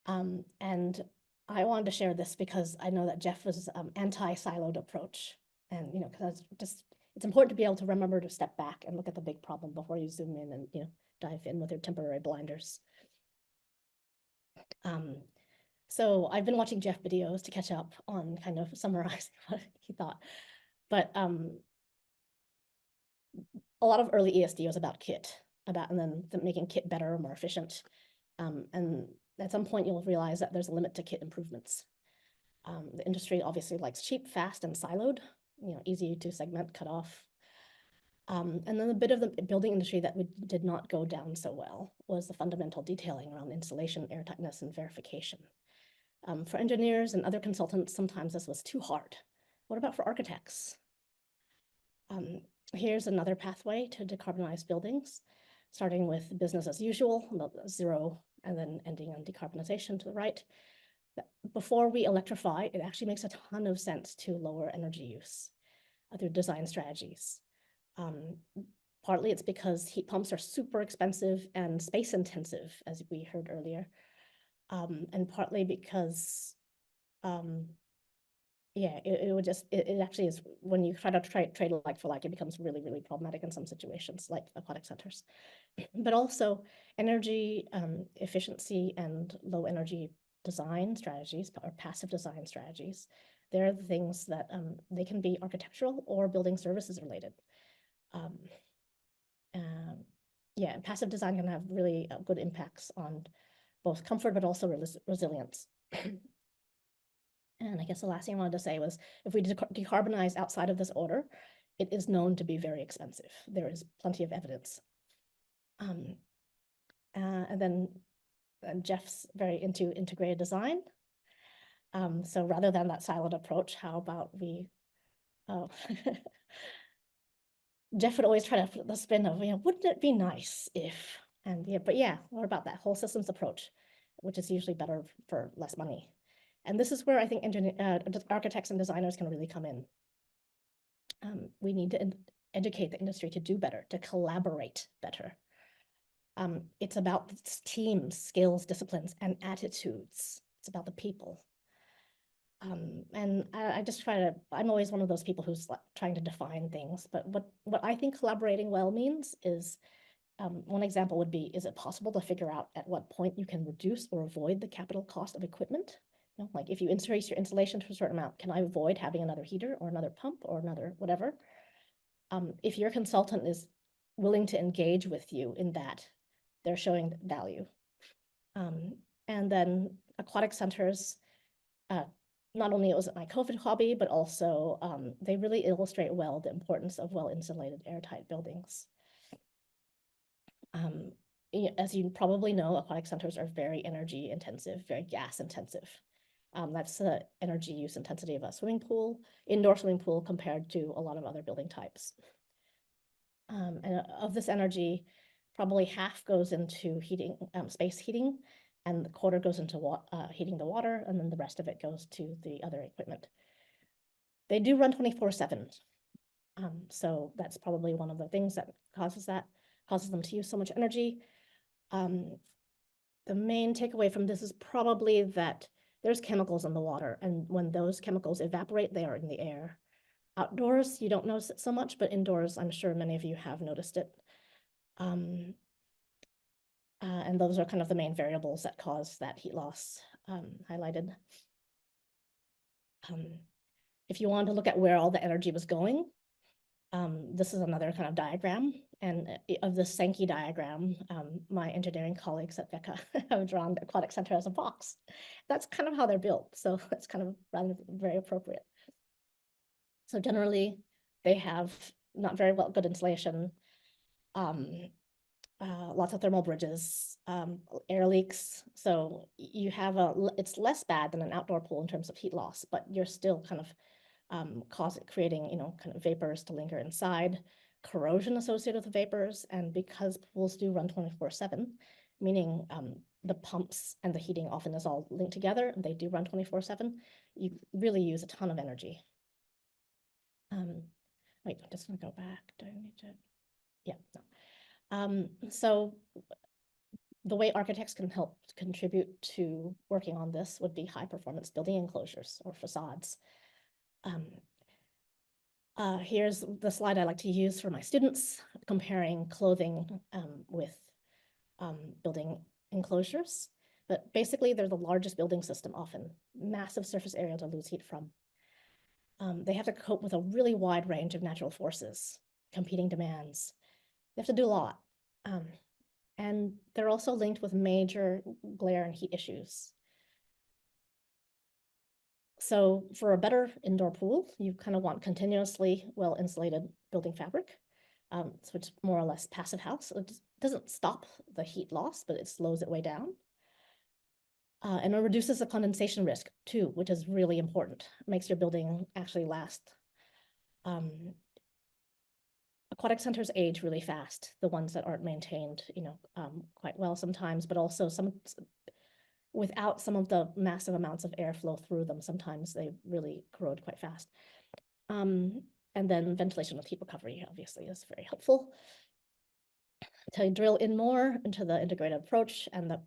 And I wanted to share this because I know that Jeff was anti-siloed approach. And, you know, because it's important to be able to remember to step back and look at the big problem before you zoom in and, you know, dive in with your temporary blinders. So I've been watching Jeff videos to catch up on kind of summarizing what he thought. But a lot of early ESD was about kit, and then making kit better, more efficient. And at some point you'll realize that there's a limit to kit improvements. The industry obviously likes cheap, fast, and siloed, easy to segment, cut off. And then a bit of the building industry that did not go down so well was the fundamental detailing around installation, airtightness, and verification. For engineers and other consultants, sometimes this was too hard. What about for architects? Here's another pathway to decarbonize buildings, starting with business as usual, zero, and then ending on decarbonization to the right. Before we electrify, it actually makes a ton of sense to lower energy use through design strategies. Partly it's because heat pumps are super expensive and space intensive, as we heard earlier. And partly because, yeah, it actually is, when you try to trade like for like, it becomes really, really problematic in some situations, like aquatic centers. But also energy efficiency and low energy design strategies, or passive design strategies, they're the things that they can be architectural or building services related. Yeah, passive design can have really good impacts on both comfort, but also resilience. And I guess the last thing I wanted to say was, if we decarbonize outside of this order, it is known to be very expensive. There is plenty of evidence. And then Jeff's very into integrated design. So rather than that siloed approach, how about we, Jeff would always try to put the spin of, wouldn't it be nice if, and yeah, but yeah, what about that whole systems approach, which is usually better for less money. And this is where I think architects and designers can really come in. We need to educate the industry to do better, to collaborate better. It's about teams, skills, disciplines, and attitudes. It's about the people. And I just I'm always one of those people who's trying to define things, but what I think collaborating well means is, one example would be, is it possible to figure out at what point you can reduce or avoid the capital cost of equipment? Like if you increase your installation to a certain amount, can I avoid having another heater or another pump or another whatever? If your consultant is willing to engage with you in that, they're showing value. And then aquatic centers, not only was it my COVID hobby, but also they really illustrate well the importance of well-insulated, airtight buildings. As you probably know, aquatic centers are very energy intensive, very gas intensive. That's the energy use intensity of a swimming pool, indoor swimming pool, compared to a lot of other building types. And of this energy, probably half goes into heating, space heating, and the quarter goes into heating the water, and then the rest of it goes to the other equipment. They do run 24/7. So that's probably one of the things that causes them to use so much energy. The main takeaway from this is probably that there's chemicals in the water, and when those chemicals evaporate, they are in the air. Outdoors, you don't notice it so much, but indoors, I'm sure many of you have noticed it. And those are kind of the main variables that cause that heat loss highlighted. If you want to look at where all the energy was going, this is another kind of diagram. And of the Sankey diagram, my engineering colleagues at Becca have drawn the aquatic center as a box. That's kind of how they're built. So that's kind of rather very appropriate. So generally, they have not very good insulation, lots of thermal bridges, air leaks. So you have it's less bad than an outdoor pool in terms of heat loss, but you're still kind of creating, kind of vapors to linger inside, corrosion associated with the vapors. And because pools do run 24/7, meaning the pumps and the heating often is all linked together, and they do run 24/7, you really use a ton of energy. Wait, I'm just gonna go back. Do I need to? Yeah, no. So the way architects can help contribute to working on this would be high performance building enclosures or facades. Here's the slide I like to use for my students, comparing clothing with building enclosures. but basically they're the largest building system often, massive surface area to lose heat from. They have to cope with a really wide range of natural forces, competing demands. They have to do a lot. And they're also linked with major glare and heat issues. So for a better indoor pool, you kind of want continuously well-insulated building fabric, so it's more or less passive house. It doesn't stop the heat loss, but it slows it way down. And it reduces the condensation risk too, which is really important. It makes your building actually last. Aquatic centers age really fast, the ones that aren't maintained, quite well sometimes, but also without some of the massive amounts of airflow through them, sometimes they really corrode quite fast. And then ventilation with heat recovery obviously is very helpful. To drill in more into the integrated approach and that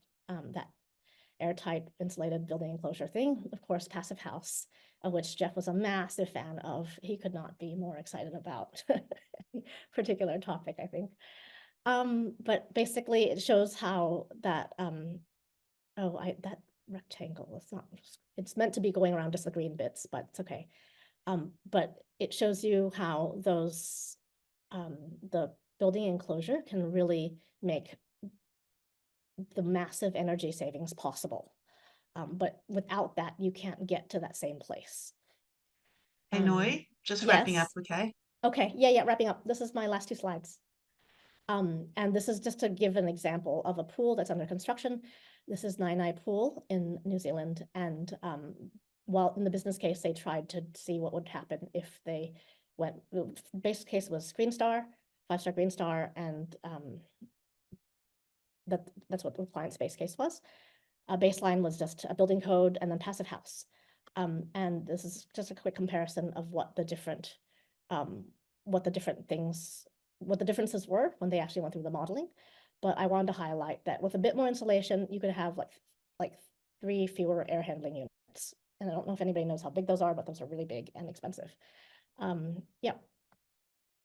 airtight insulated building enclosure thing, of course, passive house, of which Jeff was a massive fan of. He could not be more excited about any particular topic, I think. But basically it shows how that, that rectangle, it's meant to be going around just the green bits, but it's okay. But it shows you how those, the building enclosure can really make the massive energy savings possible. But without that, you can't get to that same place. Hey, Noi, just wrapping up, okay? Okay, yeah, wrapping up. This is my last 2 slides. And this is just to give an example of a pool that's under construction. This is Nai Pool in New Zealand. And while in the business case, they tried to see what would happen if they went, the base case was Green Star, 5-star Green Star, and that's what the client's base case was. Baseline was just a building code and then passive house. And this is just a quick comparison of what the differences were when they actually went through the modeling. But I wanted to highlight that with a bit more insulation, you could have like 3 fewer air handling units. And I don't know if anybody knows how big those are, but those are really big and expensive. Yeah,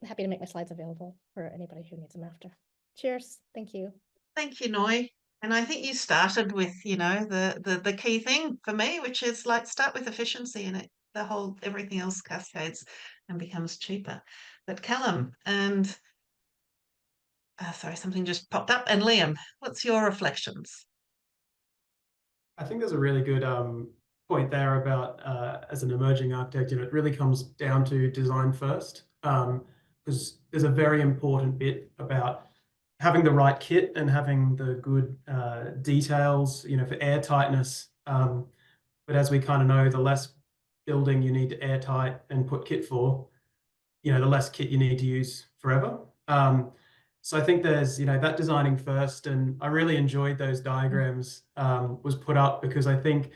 happy to make my slides available for anybody who needs them after. Cheers. Thank you. Thank you, Noi. And I think you started with, the key thing for me, which is like start with efficiency, and everything else cascades and becomes cheaper. But Callum and sorry, something just popped up. And Liam, what's your reflections? I think there's a really good point there about as an emerging architect, it really comes down to design first, because there's a very important bit about having the right kit and having the good details, for air tightness. But as we kind of know, the less building you need to airtight and put kit for, the less kit you need to use forever. So I think there's, that designing first, and I really enjoyed those diagrams was put up because I think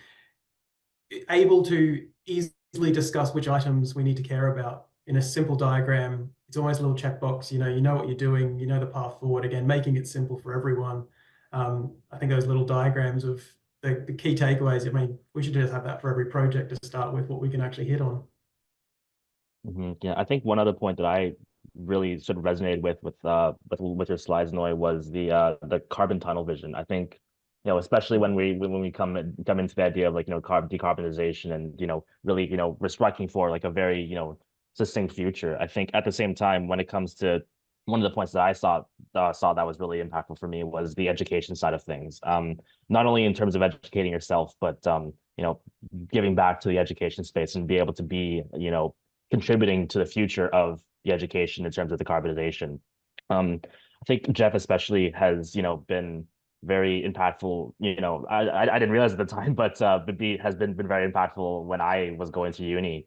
able to easily discuss which items we need to care about in a simple diagram. It's always a little checkbox, you know what you're doing, the path forward, again, making it simple for everyone. I think those little diagrams of the key takeaways, we should just have that for every project to start with, what we can actually hit on. Yeah, I think one other point that I really sort of resonated with your slides, Noi, was the carbon tunnel vision. I think, especially when we come into the idea of carbon decarbonization and really we're striking for like a very succinct future. I think at the same time, when it comes to one of the points that I saw that was really impactful for me was the education side of things. Not only in terms of educating yourself, but giving back to the education space and be able to be contributing to the future of the education in terms of the carbonization. I think Jeff especially has been very impactful. I didn't realize at the time, but has been very impactful when I was going to uni.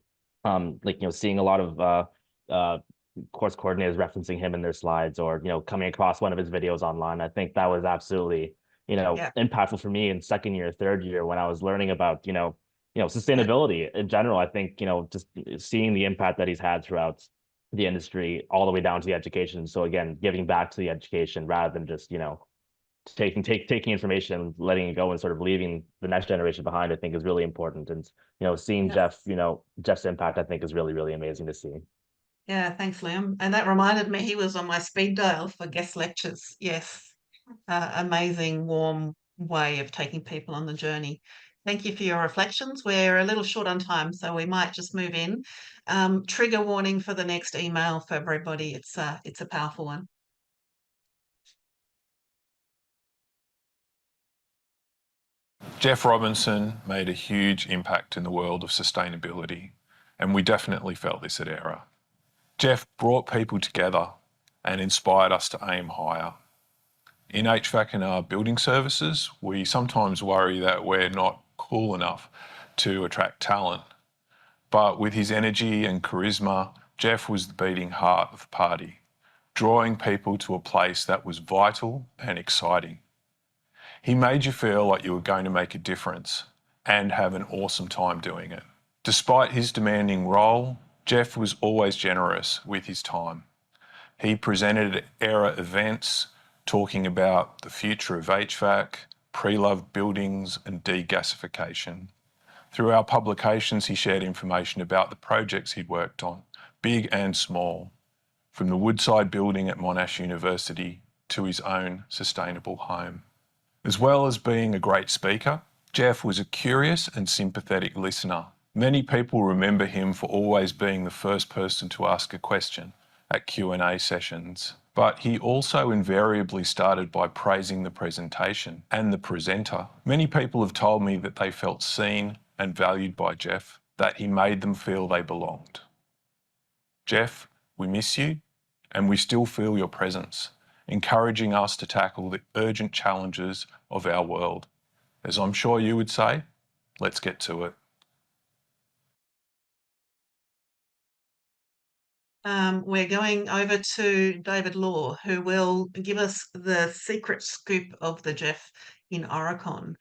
Seeing a lot of course coordinators referencing him in their slides, or coming across one of his videos online. I think that was absolutely impactful for me in second year, third year, when I was learning about sustainability in general. I think just seeing the impact that he's had throughout the industry all the way down to the education. So again, giving back to the education rather than just taking information, letting it go, and sort of leaving the next generation behind, I think is really important. And seeing Jeff, Jeff's impact, I think is really, really amazing to see. Yeah, thanks, Liam. And that reminded me, he was on my speed dial for guest lectures. Yes, amazing, warm, way of taking people on the journey. Thank you for your reflections. We're a little short on time, so we might just move in. Trigger warning for the next email for everybody. It's a powerful one. Jeff Robinson made a huge impact in the world of sustainability, and we definitely felt this at AIRAH. Jeff brought people together and inspired us to aim higher. In HVAC and our building services, we sometimes worry that we're not cool enough to attract talent. But with his energy and charisma, Jeff was the beating heart of the party, drawing people to a place that was vital and exciting. He made you feel like you were going to make a difference and have an awesome time doing it. Despite his demanding role, Jeff was always generous with his time. He presented at AIRAH events talking about the future of HVAC, pre-loved buildings and degasification. Through our publications, he shared information about the projects he'd worked on, big and small, from the Woodside building at Monash University to his own sustainable home. As well as being a great speaker, Jeff was a curious and sympathetic listener. Many people remember him for always being the first person to ask a question at Q&A sessions. But he also invariably started by praising the presentation and the presenter. Many people have told me that they felt seen and valued by Jeff, that he made them feel they belonged. Jeff, we miss you, and we still feel your presence, encouraging us to tackle the urgent challenges of our world. As I'm sure you would say, let's get to it. We're going over to David Law, who will give us the secret scoop of the Jeff in Oricon.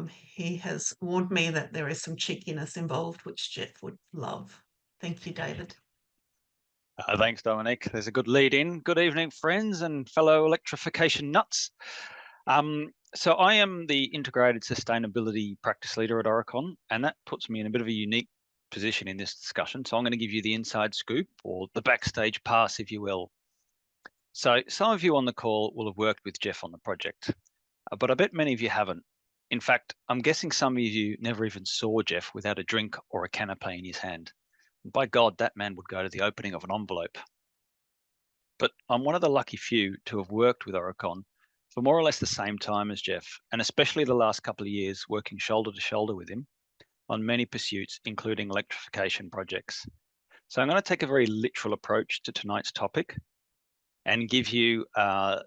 He has warned me that there is some cheekiness involved, which Jeff would love. Thank you, David. Thanks, Dominic. There's a good lead in. Good evening, friends and fellow electrification nuts. So I am the integrated sustainability practice leader at Oricon, and that puts me in a bit of a unique position in this discussion. So I'm going to give you the inside scoop, or the backstage pass, if you will. So some of you on the call will have worked with Jeff on the project, but I bet many of you haven't. In fact, I'm guessing some of you never even saw Jeff without a drink or a canapé in his hand. By God, that man would go to the opening of an envelope. But I'm one of the lucky few to have worked with Oricon for more or less the same time as Jeff, and especially the last couple of years working shoulder to shoulder with him on many pursuits, including electrification projects. So I'm going to take a very literal approach to tonight's topic and give you the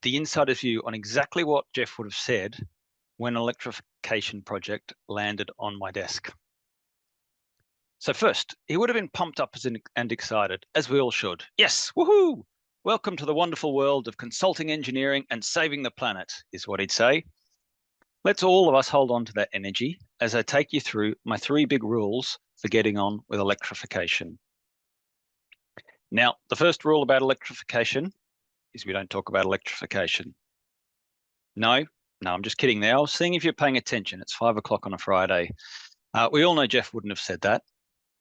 insider's view on exactly what Jeff would have said when an electrification project landed on my desk. So first, he would have been pumped up and excited, as we all should. Yes, woohoo! Welcome to the wonderful world of consulting engineering and saving the planet, is what he'd say. Let's all of us hold on to that energy as I take you through my 3 big rules for getting on with electrification. Now, the first rule about electrification is we don't talk about electrification. No, I'm just kidding there. I was seeing if you're paying attention. It's 5 o'clock on a Friday. We all know Jeff wouldn't have said that.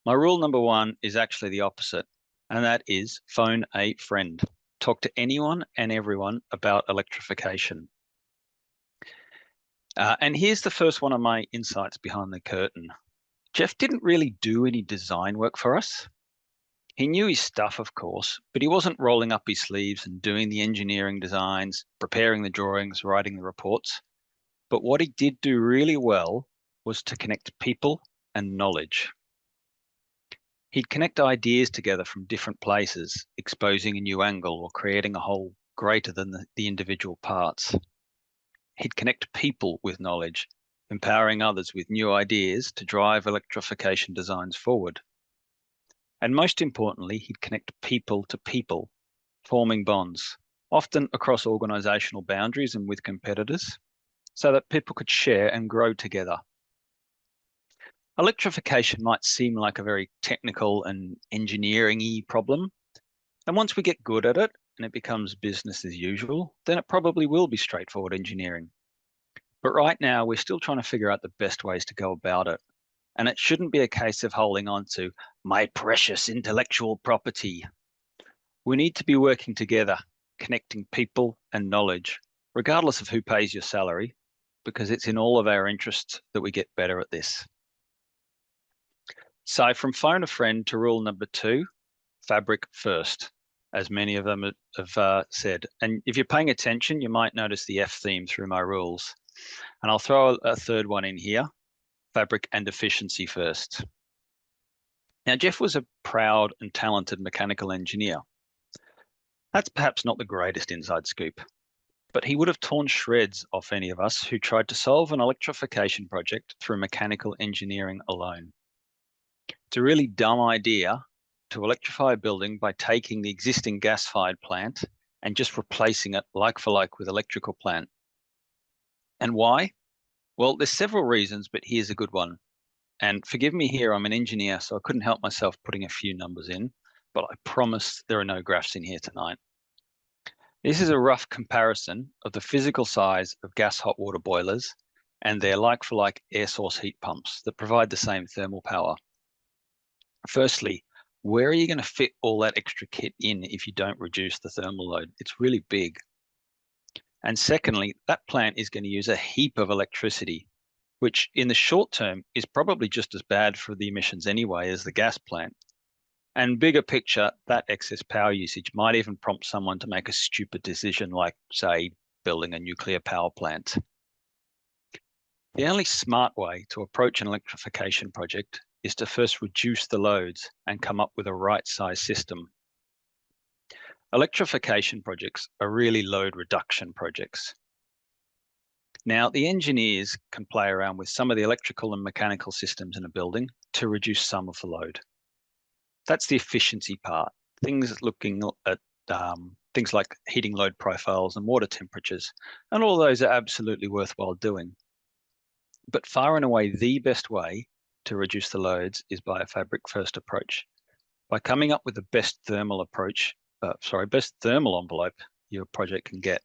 My rule number 1 is actually the opposite, and that is phone a friend. Talk to anyone and everyone about electrification. And here's the first one of my insights behind the curtain. Jeff didn't really do any design work for us. He knew his stuff, of course, but he wasn't rolling up his sleeves and doing the engineering designs, preparing the drawings, writing the reports. But what he did do really well was to connect people and knowledge. He'd connect ideas together from different places, exposing a new angle or creating a whole greater than the individual parts. He'd connect people with knowledge, empowering others with new ideas to drive electrification designs forward. And most importantly, he'd connect people to people, forming bonds, often across organisational boundaries and with competitors, so that people could share and grow together. Electrification might seem like a very technical and engineering-y problem, and once we get good at it and it becomes business as usual, then it probably will be straightforward engineering. But right now, we're still trying to figure out the best ways to go about it. And it shouldn't be a case of holding on to my precious intellectual property. We need to be working together, connecting people and knowledge, regardless of who pays your salary because it's in all of our interest that we get better at this. So from phone a friend to rule number 2, fabric first, as many of them have said. And if you're paying attention, you might notice the F theme through my rules. And I'll throw a third one in here, fabric and efficiency first. Now, Jeff was a proud and talented mechanical engineer. That's perhaps not the greatest inside scoop, but he would have torn shreds off any of us who tried to solve an electrification project through mechanical engineering alone. It's a really dumb idea to electrify a building by taking the existing gas-fired plant and just replacing it like for like with electrical plant. And why? Well, there's several reasons, but here's a good one. And forgive me here, I'm an engineer, so I couldn't help myself putting a few numbers in, but I promise there are no graphs in here tonight. This is a rough comparison of the physical size of gas hot water boilers and their like-for-like air source heat pumps that provide the same thermal power. Firstly, where are you going to fit all that extra kit in if you don't reduce the thermal load? It's really big. And secondly, that plant is going to use a heap of electricity, which in the short term is probably just as bad for the emissions anyway as the gas plant. And bigger picture, that excess power usage might even prompt someone to make a stupid decision like, say, building a nuclear power plant. The only smart way to approach an electrification project is to first reduce the loads and come up with a right-size system. Electrification projects are really load reduction projects. Now, the engineers can play around with some of the electrical and mechanical systems in a building to reduce some of the load. That's the efficiency part, things looking at things like heating load profiles and water temperatures, and all those are absolutely worthwhile doing. But far and away, the best way to reduce the loads is by a fabric first approach, by coming up with the best thermal approach, best thermal envelope your project can get.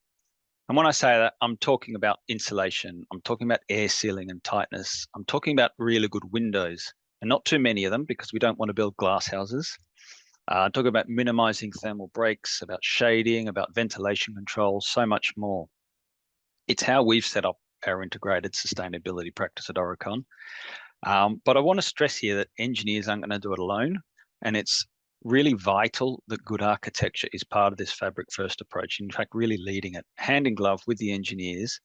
And when I say that, I'm talking about insulation, I'm talking about air sealing and tightness, I'm talking about really good windows, and not too many of them because we don't want to build glass houses. I'm talking about minimizing thermal breaks, about shading, about ventilation control, so much more. It's how we've set up our integrated sustainability practice at Oricon. But I want to stress here that engineers aren't going to do it alone, and it's really vital that good architecture is part of this fabric first approach. In fact, really leading it hand in glove with the engineers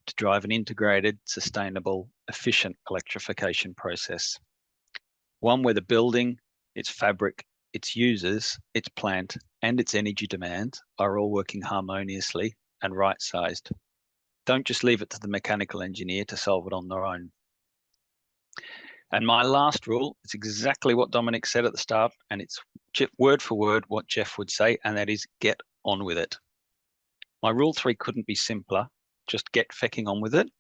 to drive an integrated, sustainable, efficient electrification process. One where the building, its fabric, its users, its plant, and its energy demand are all working harmoniously and right-sized. Don't just leave it to the mechanical engineer to solve it on their own. And my last rule is exactly what Dominic said at the start, and it's word for word what Jeff would say, and that is get on with it. My rule 3 couldn't be simpler, just get fecking on with it.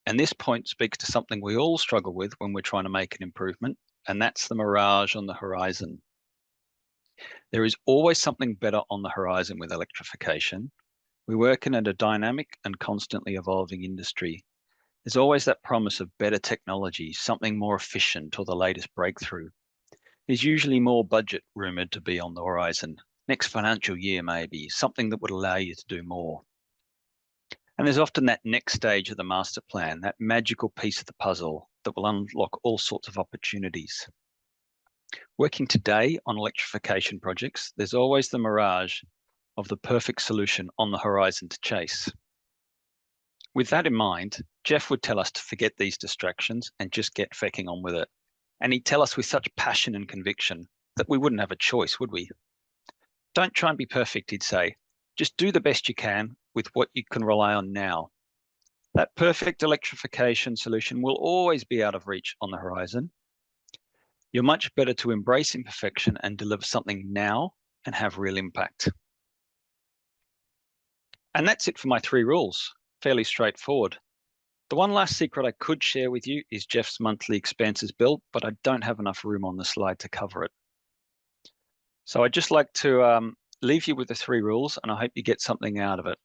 And this point speaks to something we all struggle with when we're trying to make an improvement, and that's the mirage on the horizon. There is always something better on the horizon with electrification. We work in a dynamic and constantly evolving industry. There's always that promise of better technology, something more efficient or the latest breakthrough. There's usually more budget rumoured to be on the horizon. Next financial year, maybe, something that would allow you to do more. And there's often that next stage of the master plan, that magical piece of the puzzle that will unlock all sorts of opportunities. Working today on electrification projects, there's always the mirage of the perfect solution on the horizon to chase. With that in mind, Jeff would tell us to forget these distractions and just get fecking on with it. And he'd tell us with such passion and conviction that we wouldn't have a choice, would we? Don't try and be perfect, he'd say. Just do the best you can with what you can rely on now. That perfect electrification solution will always be out of reach on the horizon. You're much better to embrace imperfection and deliver something now and have real impact. And that's it for my 3 rules. Fairly straightforward. The one last secret I could share with you is Jeff's monthly expenses bill, but I don't have enough room on the slide to cover it. So I'd just like to leave you with the 3 rules, and I hope you get something out of it.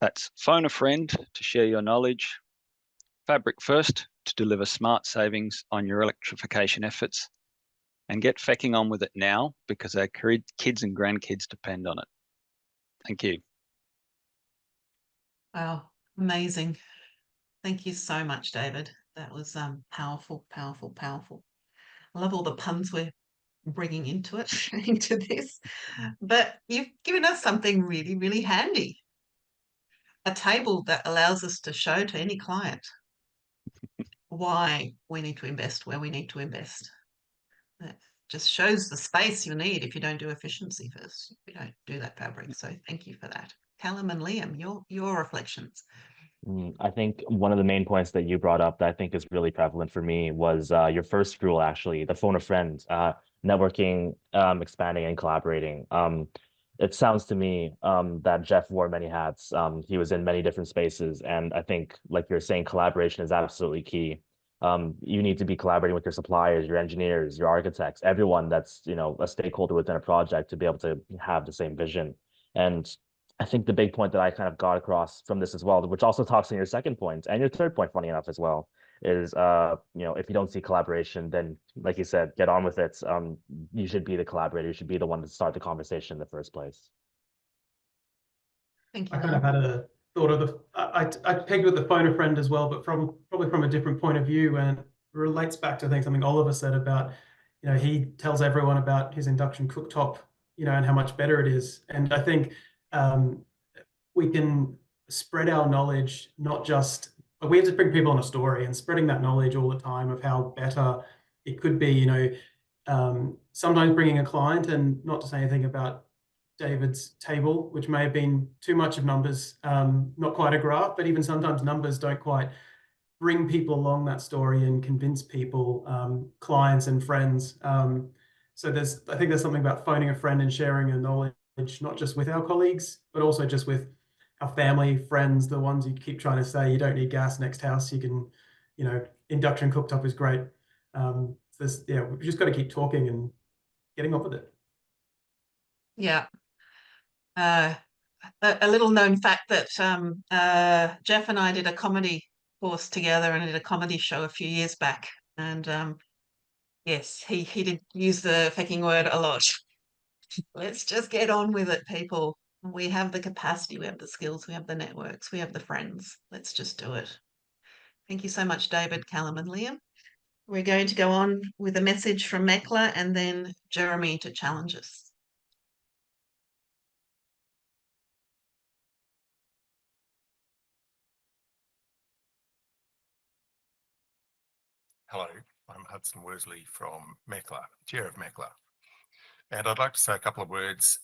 That's phone a friend to share your knowledge, fabric first to deliver smart savings on your electrification efforts, and get fecking on with it now because our kids and grandkids depend on it. Thank you. Wow, amazing. Thank you so much, David. That was powerful, powerful, powerful. I love all the puns we're bringing into it, into this. But you've given us something really, really handy. A table that allows us to show to any client why we need to invest where we need to invest. That just shows the space you need if you don't do efficiency first. We don't do that fabric. So thank you for that. Callum and Liam, your reflections. I think one of the main points that you brought up that I think is really prevalent for me was your first rule, actually, the phone a friend, networking, expanding and collaborating. It sounds to me that Jeff wore many hats. He was in many different spaces. And I think, like you're saying, collaboration is absolutely key. You need to be collaborating with your suppliers, your engineers, your architects, everyone that's, you know, a stakeholder within a project to be able to have the same vision. And I think the big point that I kind of got across from this as well, which also talks in your second point and your third point, funny enough as well, is you know, if you don't see collaboration, then like you said, get on with it. You should be the collaborator. You should be the one to start the conversation in the first place. Thank you. I kind of had a thought of the I pegged with the phone a friend as well, but probably from a different point of view, and relates back to I think something Oliver said about, you know, he tells everyone about his induction cooktop, you know, and how much better it is. And I think we can spread our knowledge, not just, we have to bring people on a story, and spreading that knowledge all the time of how better it could be, you know, sometimes bringing a client, and not to say anything about David's table, which may have been too much of numbers, not quite a graph, but even sometimes numbers don't quite bring people along that story and convince people, clients and friends. So I think there's something about phoning a friend and sharing a knowledge, not just with our colleagues, but also just with our family, friends, the ones you keep trying to say, you don't need gas next house, you can, you know, induction cooktop is great. Yeah, we've just got to keep talking and getting on with it. Yeah. A little known fact that Jeff and I did a comedy course together and did a comedy show a few years back. And yes, he did use the fecking word a lot. Let's just get on with it, people. We have the capacity, we have the skills, we have the networks, we have the friends. Let's just do it. Thank you so much, David, Callum, and Liam. We're going to go on with a message from MECLA and then Jeremy to challenge us. Hello, I'm Hudson Worsley from MECLA, Chair of MECLA. And I'd like to say a couple of words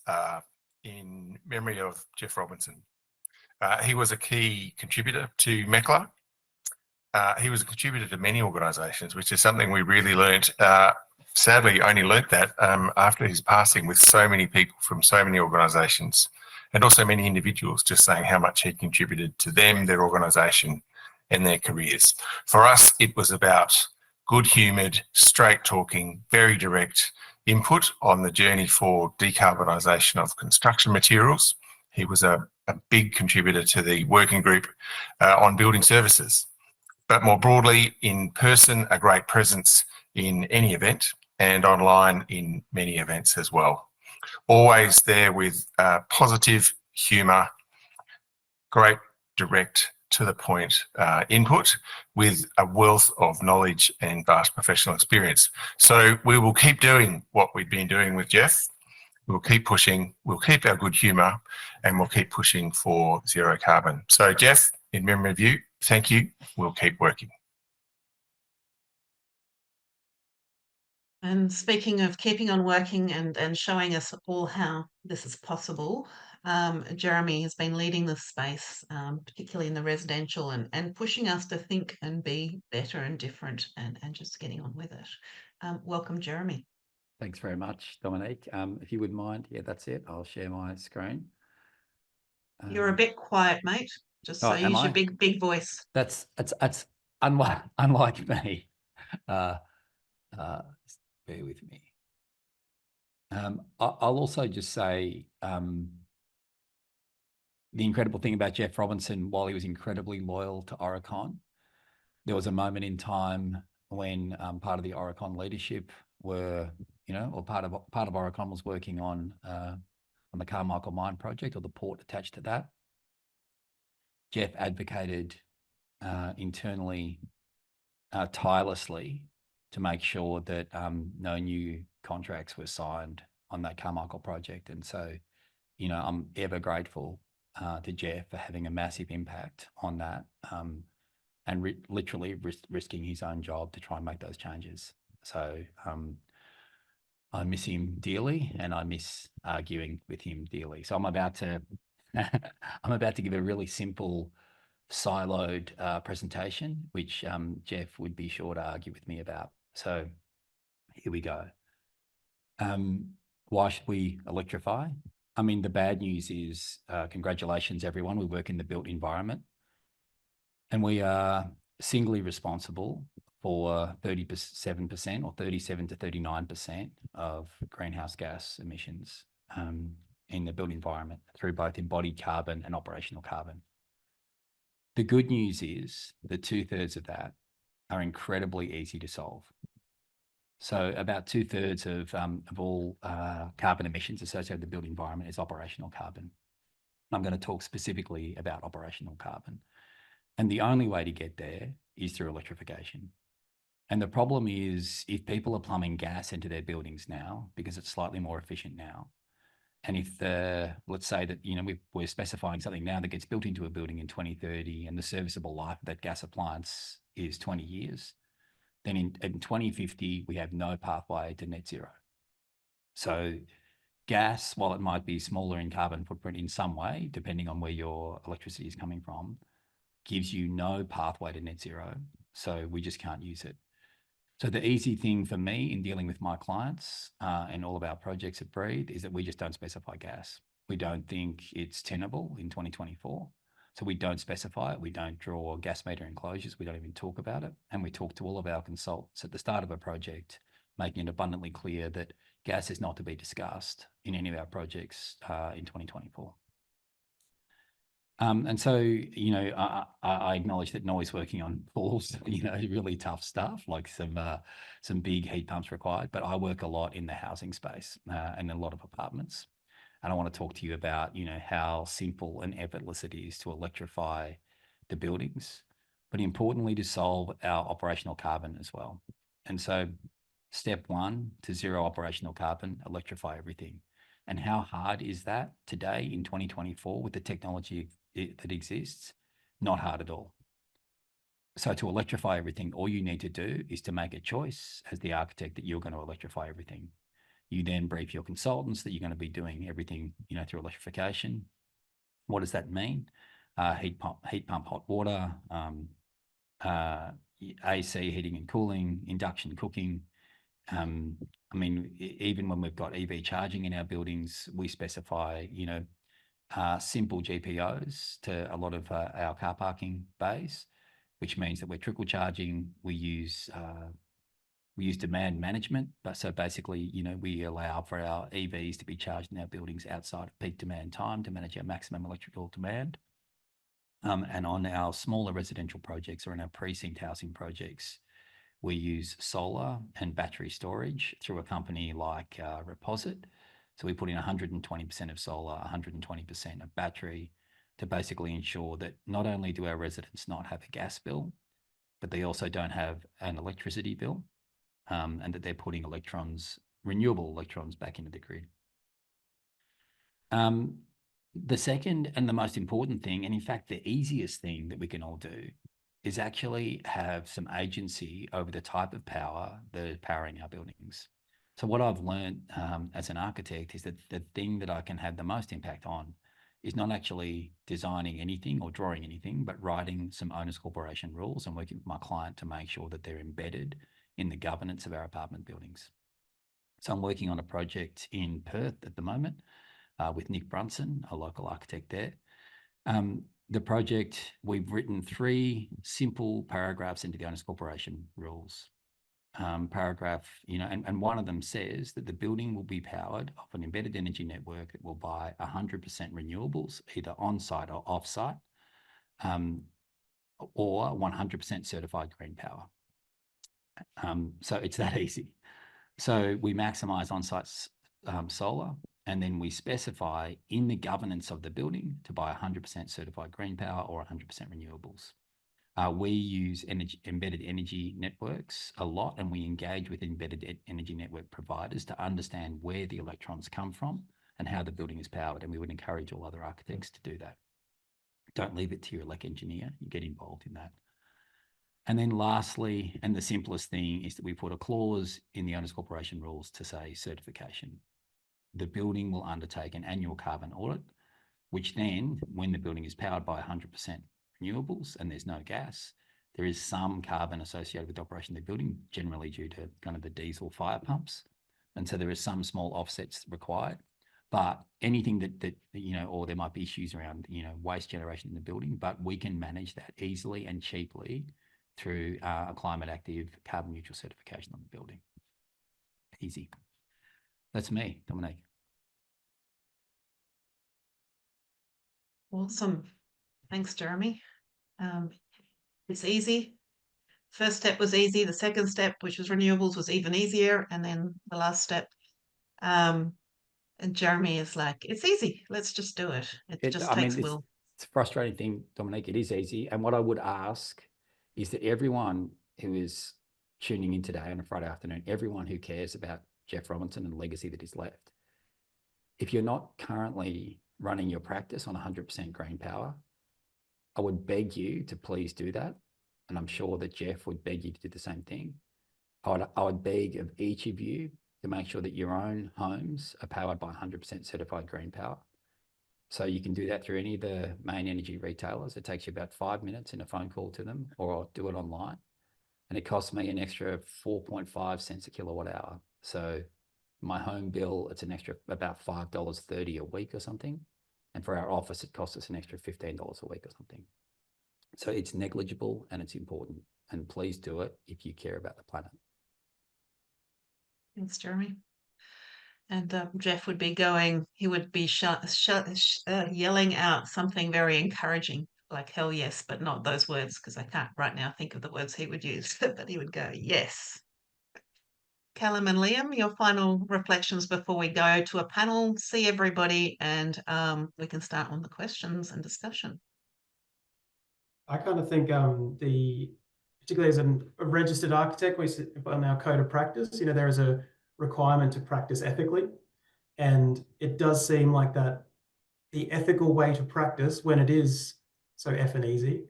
in memory of Jeff Robinson. He was a key contributor to MECLA. He was a contributor to many organisations, which is something we really learnt. Sadly, only learnt that after his passing, with so many people from so many organisations and also many individuals just saying how much he contributed to them, their organisation and their careers. For us, it was about good-humoured, straight-talking, very direct input on the journey for decarbonisation of construction materials. He was a big contributor to the working group on building services. But more broadly, in person, a great presence in any event, and online in many events as well. Always there with positive humour, great, direct, to the point input with a wealth of knowledge and vast professional experience. So we will keep doing what we've been doing with Jeff. We'll keep pushing, we'll keep our good humour, and we'll keep pushing for zero carbon. So Jeff, in memory of you, thank you. We'll keep working. And speaking of keeping on working and showing us all how this is possible, Jeremy has been leading this space, particularly in the residential, and pushing us to think and be better and different and just getting on with it. Welcome, Jeremy. Thanks very much, Dominique. If you wouldn't mind, yeah, that's it. I'll share my screen. You're a bit quiet, mate. Just so use your big voice. That's unlike me. Bear with me. I'll also just say the incredible thing about Jeff Robinson, while he was incredibly loyal to Oricon, there was a moment in time when part of the Oricon leadership were, you know, or part of Oricon was working on the Carmichael Mine project or the port attached to that. Jeff advocated internally tirelessly to make sure that no new contracts were signed on that Carmichael project. And so, you know, I'm ever grateful to Jeff for having a massive impact on that and literally risking his own job to try and make those changes. So I miss him dearly, and I miss arguing with him dearly. So I'm about to give a really simple siloed presentation, which Jeff would be sure to argue with me about. So here we go. Why should we electrify? I mean, the bad news is, congratulations, everyone. We work in the built environment, and we are singly responsible for 37% or 37 to 39% of greenhouse gas emissions in the built environment through both embodied carbon and operational carbon. The good news is that 2/3 of that are incredibly easy to solve. So about 2/3 of all carbon emissions associated with the built environment is operational carbon. I'm going to talk specifically about operational carbon. And the only way to get there is through electrification. And the problem is, if people are plumbing gas into their buildings now, because it's slightly more efficient now, and if let's say that, you know, we're specifying something now that gets built into a building in 2030 and the serviceable life of that gas appliance is 20 years, then in 2050, we have no pathway to net zero. So gas, while it might be smaller in carbon footprint in some way, depending on where your electricity is coming from, gives you no pathway to net zero. So we just can't use it. So the easy thing for me in dealing with my clients and all of our projects at Breathe is that we just don't specify gas. We don't think it's tenable in 2024. So we don't specify it. We don't draw gas meter enclosures. We don't even talk about it. And we talk to all of our consultants at the start of a project, making it abundantly clear that gas is not to be discussed in any of our projects in 2024. And so, you know, I acknowledge that Noy's working on pools, you know, really tough stuff, like some big heat pumps required, but I work a lot in the housing space and a lot of apartments. And I want to talk to you about, you know, how simple and effortless it is to electrify the buildings, but importantly to solve our operational carbon as well. And so step 1 to zero operational carbon, electrify everything. And how hard is that today in 2024 with the technology that exists? Not hard at all. So to electrify everything, all you need to do is to make a choice as the architect that you're going to electrify everything. You then brief your consultants that you're going to be doing everything, you know, through electrification. What does that mean? Heat pump hot water, AC heating and cooling, induction cooking. I mean, even when we've got EV charging in our buildings, we specify, you know, simple GPOs to a lot of our car parking bays, which means that we're trickle charging. We use demand management, but so basically, you know, we allow for our EVs to be charged in our buildings outside of peak demand time to manage our maximum electrical demand. And on our smaller residential projects or in our precinct housing projects, we use solar and battery storage through a company like Reposit. So we put in 120% of solar, 120% of battery to basically ensure that not only do our residents not have a gas bill, but they also don't have an electricity bill, and that they're putting renewable electrons back into the grid. The second and the most important thing, and in fact, the easiest thing that we can all do, is actually have some agency over the type of power that is powering our buildings. So what I've learned as an architect is that the thing that I can have the most impact on is not actually designing anything or drawing anything, but writing some owners corporation rules and working with my client to make sure that they're embedded in the governance of our apartment buildings. So I'm working on a project in Perth at the moment with Nick Brunson, a local architect there. The project, we've written 3 simple paragraphs into the owners corporation rules. Paragraph, you know, and one of them says that the building will be powered off an embedded energy network that will buy 100% renewables, either on-site or off-site, or 100% certified green power. So it's that easy. So we maximize on-site solar, and then we specify in the governance of the building to buy 100% certified green power or 100% renewables. We use embedded energy networks a lot, and we engage with embedded energy network providers to understand where the electrons come from and how the building is powered. And we would encourage all other architects to do that. Don't leave it to your elec engineer. You get involved in that. And then lastly, and the simplest thing, is that we put a clause in the Owners Corporation rules to say certification. The building will undertake an annual carbon audit, which then, when the building is powered by 100% renewables and there's no gas, there is some carbon associated with the operation of the building, generally due to kind of the diesel fire pumps. And so there is some small offsets required, but anything that or there might be issues around, waste generation in the building, but we can manage that easily and cheaply through a climate active carbon neutral certification on the building. Easy. That's me, Dominique. Awesome. Thanks, Jeremy. It's easy. First step was easy. The second step, which was renewables, was even easier. And then the last step, and Jeremy is like, it's easy. Let's just do it. It just takes will. It's a frustrating thing, Dominique. It is easy. And what I would ask is that everyone who is tuning in today on a Friday afternoon, everyone who cares about Jeff Robinson and the legacy that he's left, if you're not currently running your practice on 100% green power, I would beg you to please do that. And I'm sure that Jeff would beg you to do the same thing. I would beg of each of you to make sure that your own homes are powered by 100% certified green power. So you can do that through any of the main energy retailers. It takes you about 5 minutes in a phone call to them, or I'll do it online. And it costs me an extra 4.5 cents a kilowatt hour. So my home bill, it's an extra about $5.30 a week or something. And for our office, it costs us an extra $15 a week or something. So it's negligible and it's important. And please do it if you care about the planet. Thanks, Jeremy. And Jeff would be he would be yelling out something very encouraging, like hell yes, but not those words, because I can't right now think of the words he would use, but he would go, yes. Callum and Liam, your final reflections before we go to a panel, see everybody, and we can start on the questions and discussion. I kind of think particularly as a registered architect, we sit on our code of practice, there is a requirement to practice ethically. And it does seem like that the ethical way to practice, when it is so effing easy,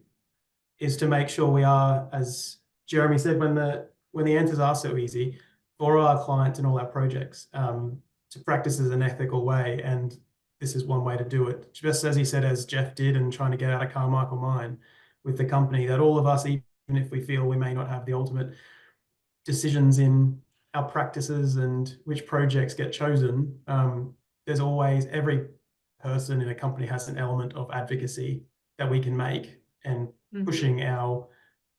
is to make sure we are, as Jeremy said, when the answers are so easy, for our clients and all our projects, to practice as an ethical way. And this is one way to do it. Just as he said, as Jeff did, and trying to get out of Carmichael Mine with the company, that all of us, even if we feel we may not have the ultimate decisions in our practices and which projects get chosen, there's always, every person in a company has an element of advocacy that we can make, and pushing our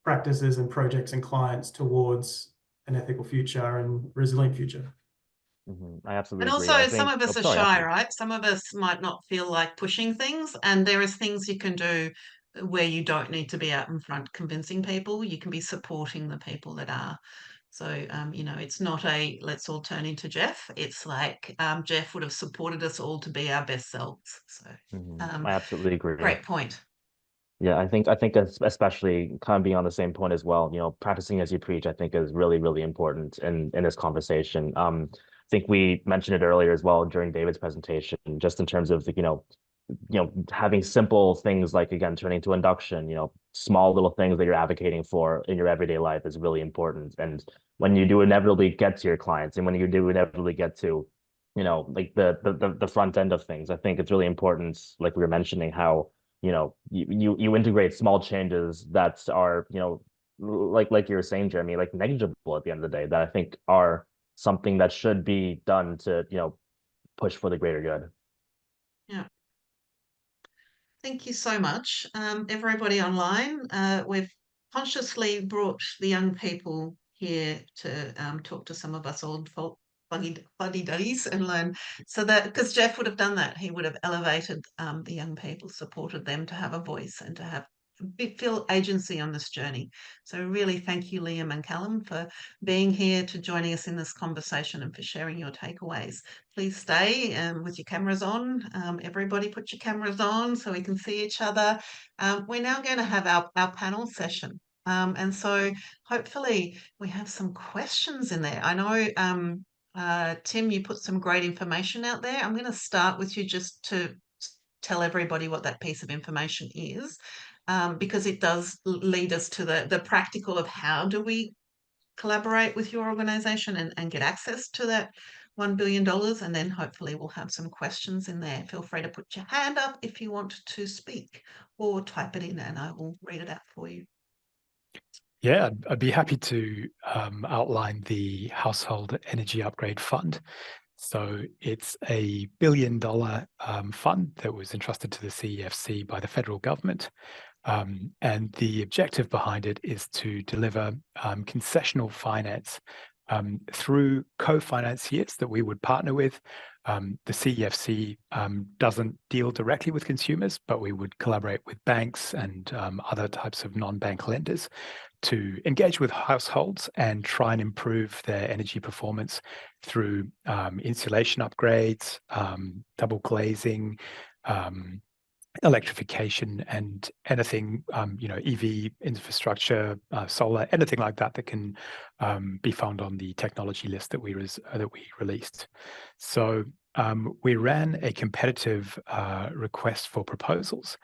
practices and projects and clients towards an ethical future and resilient future. I absolutely agree. And also, some of us are shy, right? Some of us might not feel like pushing things, and there is things you can do where you don't need to be out in front convincing people. You can be supporting the people that are. So, it's not a let's all turn into Jeff. It's like Jeff would have supported us all to be our best selves. So, I absolutely agree. Great point. Yeah, I think especially kind of being on the same point as well, practicing as you preach, I think is really, really important in this conversation. I think we mentioned it earlier as well during David's presentation, just in terms of having simple things like, again, turning to induction, small little things that you're advocating for in your everyday life is really important. And when you do inevitably get to your clients, and when you do inevitably get to, like the front end of things, I think it's really important, like we were mentioning, how, you integrate small changes that are, like you were saying, Jeremy, like negligible at the end of the day, that I think are something that should be done to, push for the greater good. Yeah. Thank you so much. Everybody online, we've consciously brought the young people here to talk to some of us old fuddy-duddies and learn, so that, because Jeff would have done that, he would have elevated the young people, supported them to have a voice and to have feel agency on this journey. So really thank you, Liam and Callum, for being here, to joining us in this conversation and for sharing your takeaways. Please stay with your cameras on. Everybody put your cameras on so we can see each other. We're now going to have our panel session. And so hopefully we have some questions in there. I know, Tim, you put some great information out there. I'm going to start with you just to tell everybody what that piece of information is, because it does lead us to the practical of how do we collaborate with your organisation and get access to that $1 billion, and then hopefully we'll have some questions in there. Feel free to put your hand up if you want to speak, or type it in and I will read it out for you. Yeah, I'd be happy to outline the Household Energy Upgrade Fund. So it's a $1 billion fund that was entrusted to the CEFC by the federal government. And the objective behind it is to deliver concessional finance through co-financiers that we would partner with. The CEFC doesn't deal directly with consumers, but we would collaborate with banks and other types of non-bank lenders to engage with households and try and improve their energy performance through insulation upgrades, double glazing, electrification, and anything, EV infrastructure, solar, anything like that that can be found on the technology list that we released. So we ran a competitive request for proposals,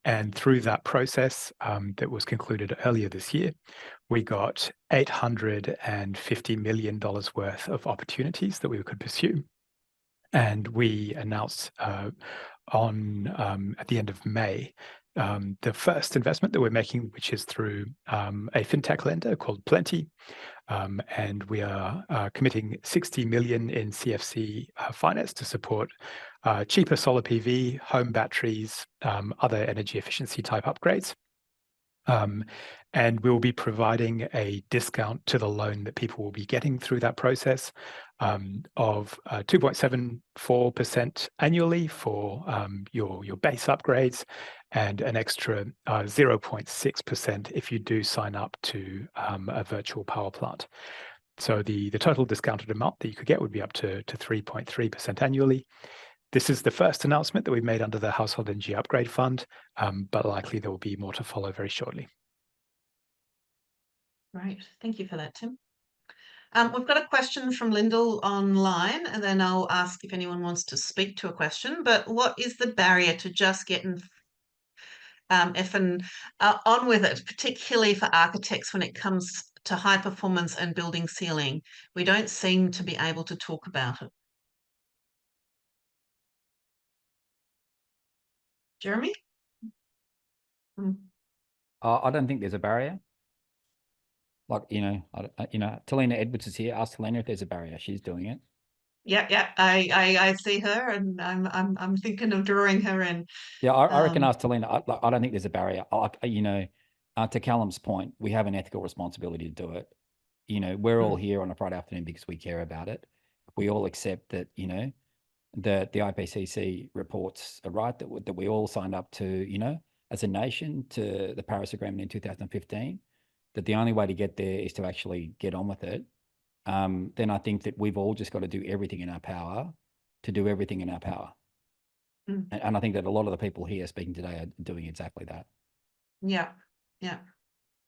and through that process that was concluded earlier this year, we got $850 million worth of opportunities that we could pursue. And we announced at the end of May, the first investment that we're making, which is through a fintech lender called Plenty. And we are committing 60 million in CFC finance to support cheaper solar PV, home batteries, other energy efficiency type upgrades. And we'll be providing a discount to the loan that people will be getting through that process of 2.74% annually for your base upgrades, and an extra 0.6% if you do sign up to a virtual power plant. So the total discounted amount that you could get would be up to 3.3% annually. This is the first announcement that we've made under the Household Energy Upgrade Fund, but likely there will be more to follow very shortly. Great, thank you for that, Tim. We've got a question from Lyndall online, and then I'll ask if anyone wants to speak to a question. But what is the barrier to just getting on with it, particularly for architects when it comes to high performance and building ceiling? We don't seem to be able to talk about it. Jeremy? I don't think there's a barrier. Like, Talina Edwards is here. Ask Talina if there's a barrier. She's doing it. Yeah. I see her, and I'm thinking of drawing her in. Yeah, I reckon ask Talina. I don't think there's a barrier. To Callum's point, we have an ethical responsibility to do it. We're all here on a Friday afternoon because we care about it. We all accept that, that the IPCC reports are right, that we all signed up to, as a nation, to the Paris Agreement in 2015, that the only way to get there is to actually get on with it. Then I think that we've all just got to do everything in our power to do everything in our power. And I think that a lot of the people here speaking today are doing exactly that. Yeah.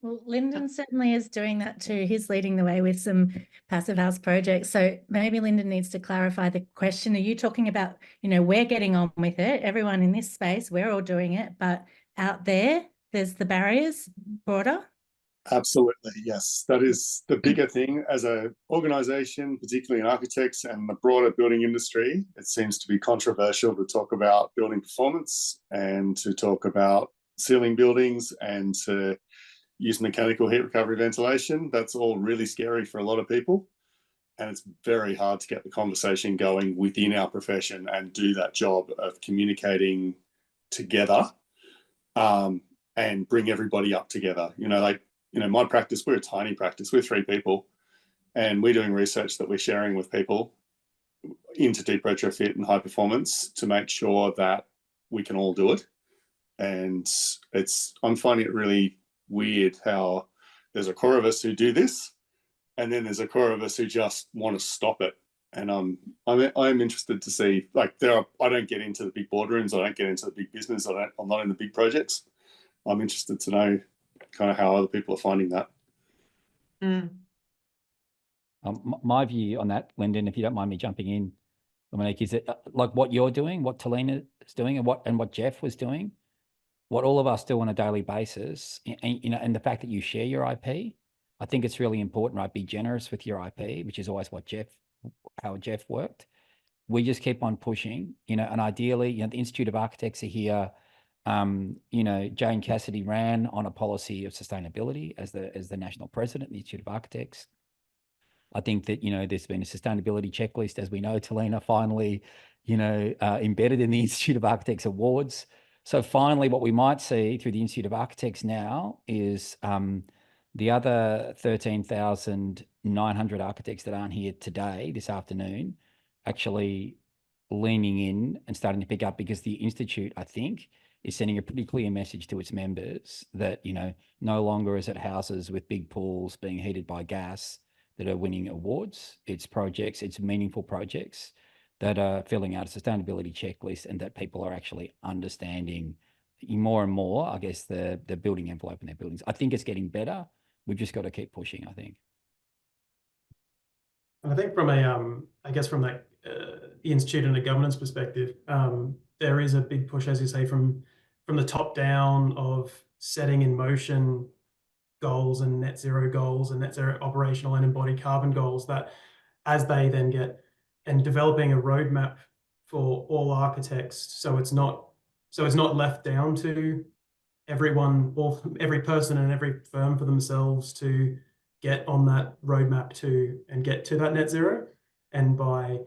Well, Lyndon certainly is doing that too. He's leading the way with some passive house projects. So maybe Lyndon needs to clarify the question. Are you talking about, we're getting on with it, everyone in this space, we're all doing it, but out there's the barriers broader? Absolutely, yes. That is the bigger thing as an organisation, particularly in architects and the broader building industry. It seems to be controversial to talk about building performance and to talk about ceiling buildings and to use mechanical heat recovery ventilation. That's all really scary for a lot of people. And it's very hard to get the conversation going within our profession and do that job of communicating together and bring everybody up together. My practice, we're a tiny practice. We're 3 people, and we're doing research that we're sharing with people into deep retrofit and high performance to make sure that we can all do it. And I'm finding it really weird how there's a core of us who do this, and then there's a core of us who just want to stop it. And I'm interested to see, like, I don't get into the big boardrooms, I don't get into the big business, I'm not in the big projects. I'm interested to know kind of how other people are finding that. My view on that, Lyndon, if you don't mind me jumping in, Dominique, is that like what you're doing, what Talina is doing, and what Jeff was doing, what all of us do on a daily basis, and the fact that you share your IP, I think it's really important, right? Be generous with your IP, which is always how Jeff worked. We just keep on pushing, and ideally, the Institute of Architects are here. Jane Cassidy ran on a policy of sustainability as the national president of the Institute of Architects. I think that, there's been a sustainability checklist, as we know, Talina, finally, embedded in the Institute of Architects awards. So finally, what we might see through the Institute of Architects now is the other 13,900 architects that aren't here today, this afternoon, actually leaning in and starting to pick up, because the Institute, I think, is sending a pretty clear message to its members that, no longer is it houses with big pools being heated by gas that are winning awards. It's projects, it's meaningful projects that are filling out a sustainability checklist, and that people are actually understanding more and more, I guess, the building envelope in their buildings. I think it's getting better. We've just got to keep pushing, I think. And I think from the institute and a governance perspective, there is a big push, as you say, from the top down, of setting in motion goals and net zero operational and embodied carbon goals, that as they then get, and developing a roadmap for all architects, so it's not left down to everyone, or every person and every firm for themselves to get on that roadmap and get to that net zero. And by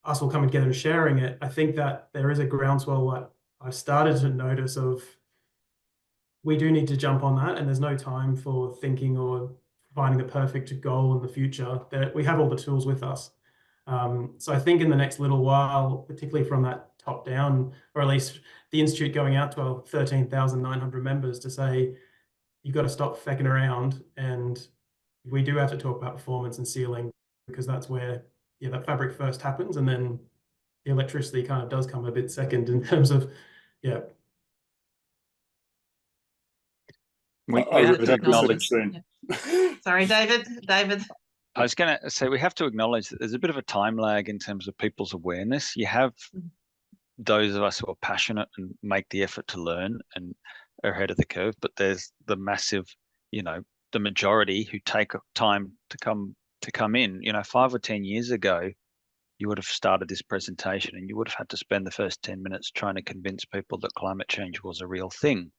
us all coming together and sharing it, I think that there is a groundswell that I've started to notice of, we do need to jump on that, and there's no time for thinking or finding the perfect goal in the future. That we have all the tools with us. So I think in the next little while, particularly from that top down, or at least the Institute going out to our 13,900 members to say, you've got to stop fecking around, and we do have to talk about performance and sealing, because that's where that fabric first happens, and then the electricity kind of does come a bit second in terms of We have to acknowledge. Sorry, David. I was going to say, we have to acknowledge that there's a bit of a time lag in terms of people's awareness. You have those of us who are passionate and make the effort to learn and are ahead of the curve, but there's the massive, the majority who take time to come in. 5 or 10 years ago, you would have started this presentation and you would have had to spend the first 10 minutes trying to convince people that climate change was a real thing.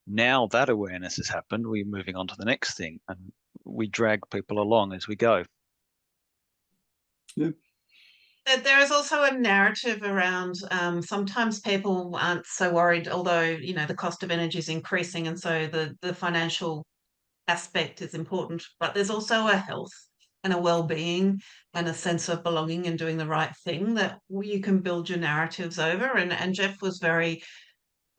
Now that awareness has happened, we're moving on to the next thing, and we drag people along as we go. Yeah. There is also a narrative around, sometimes people aren't so worried, although, the cost of energy is increasing, and so the financial aspect is important, but there's also a health and a well-being and a sense of belonging and doing the right thing that you can build your narratives over. And Jeff was very,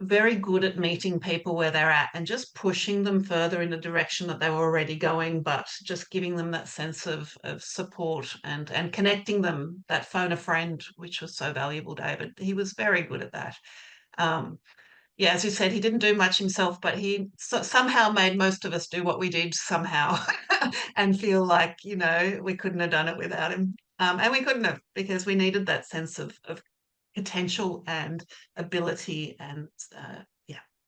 very good at meeting people where they're at and just pushing them further in the direction that they were already going, but just giving them that sense of support and connecting them, that phone a friend, which was so valuable, David. He was very good at that. As you said, he didn't do much himself, but he somehow made most of us do what we did somehow and feel like, we couldn't have done it without him. And we couldn't have, because we needed that sense of potential and ability. And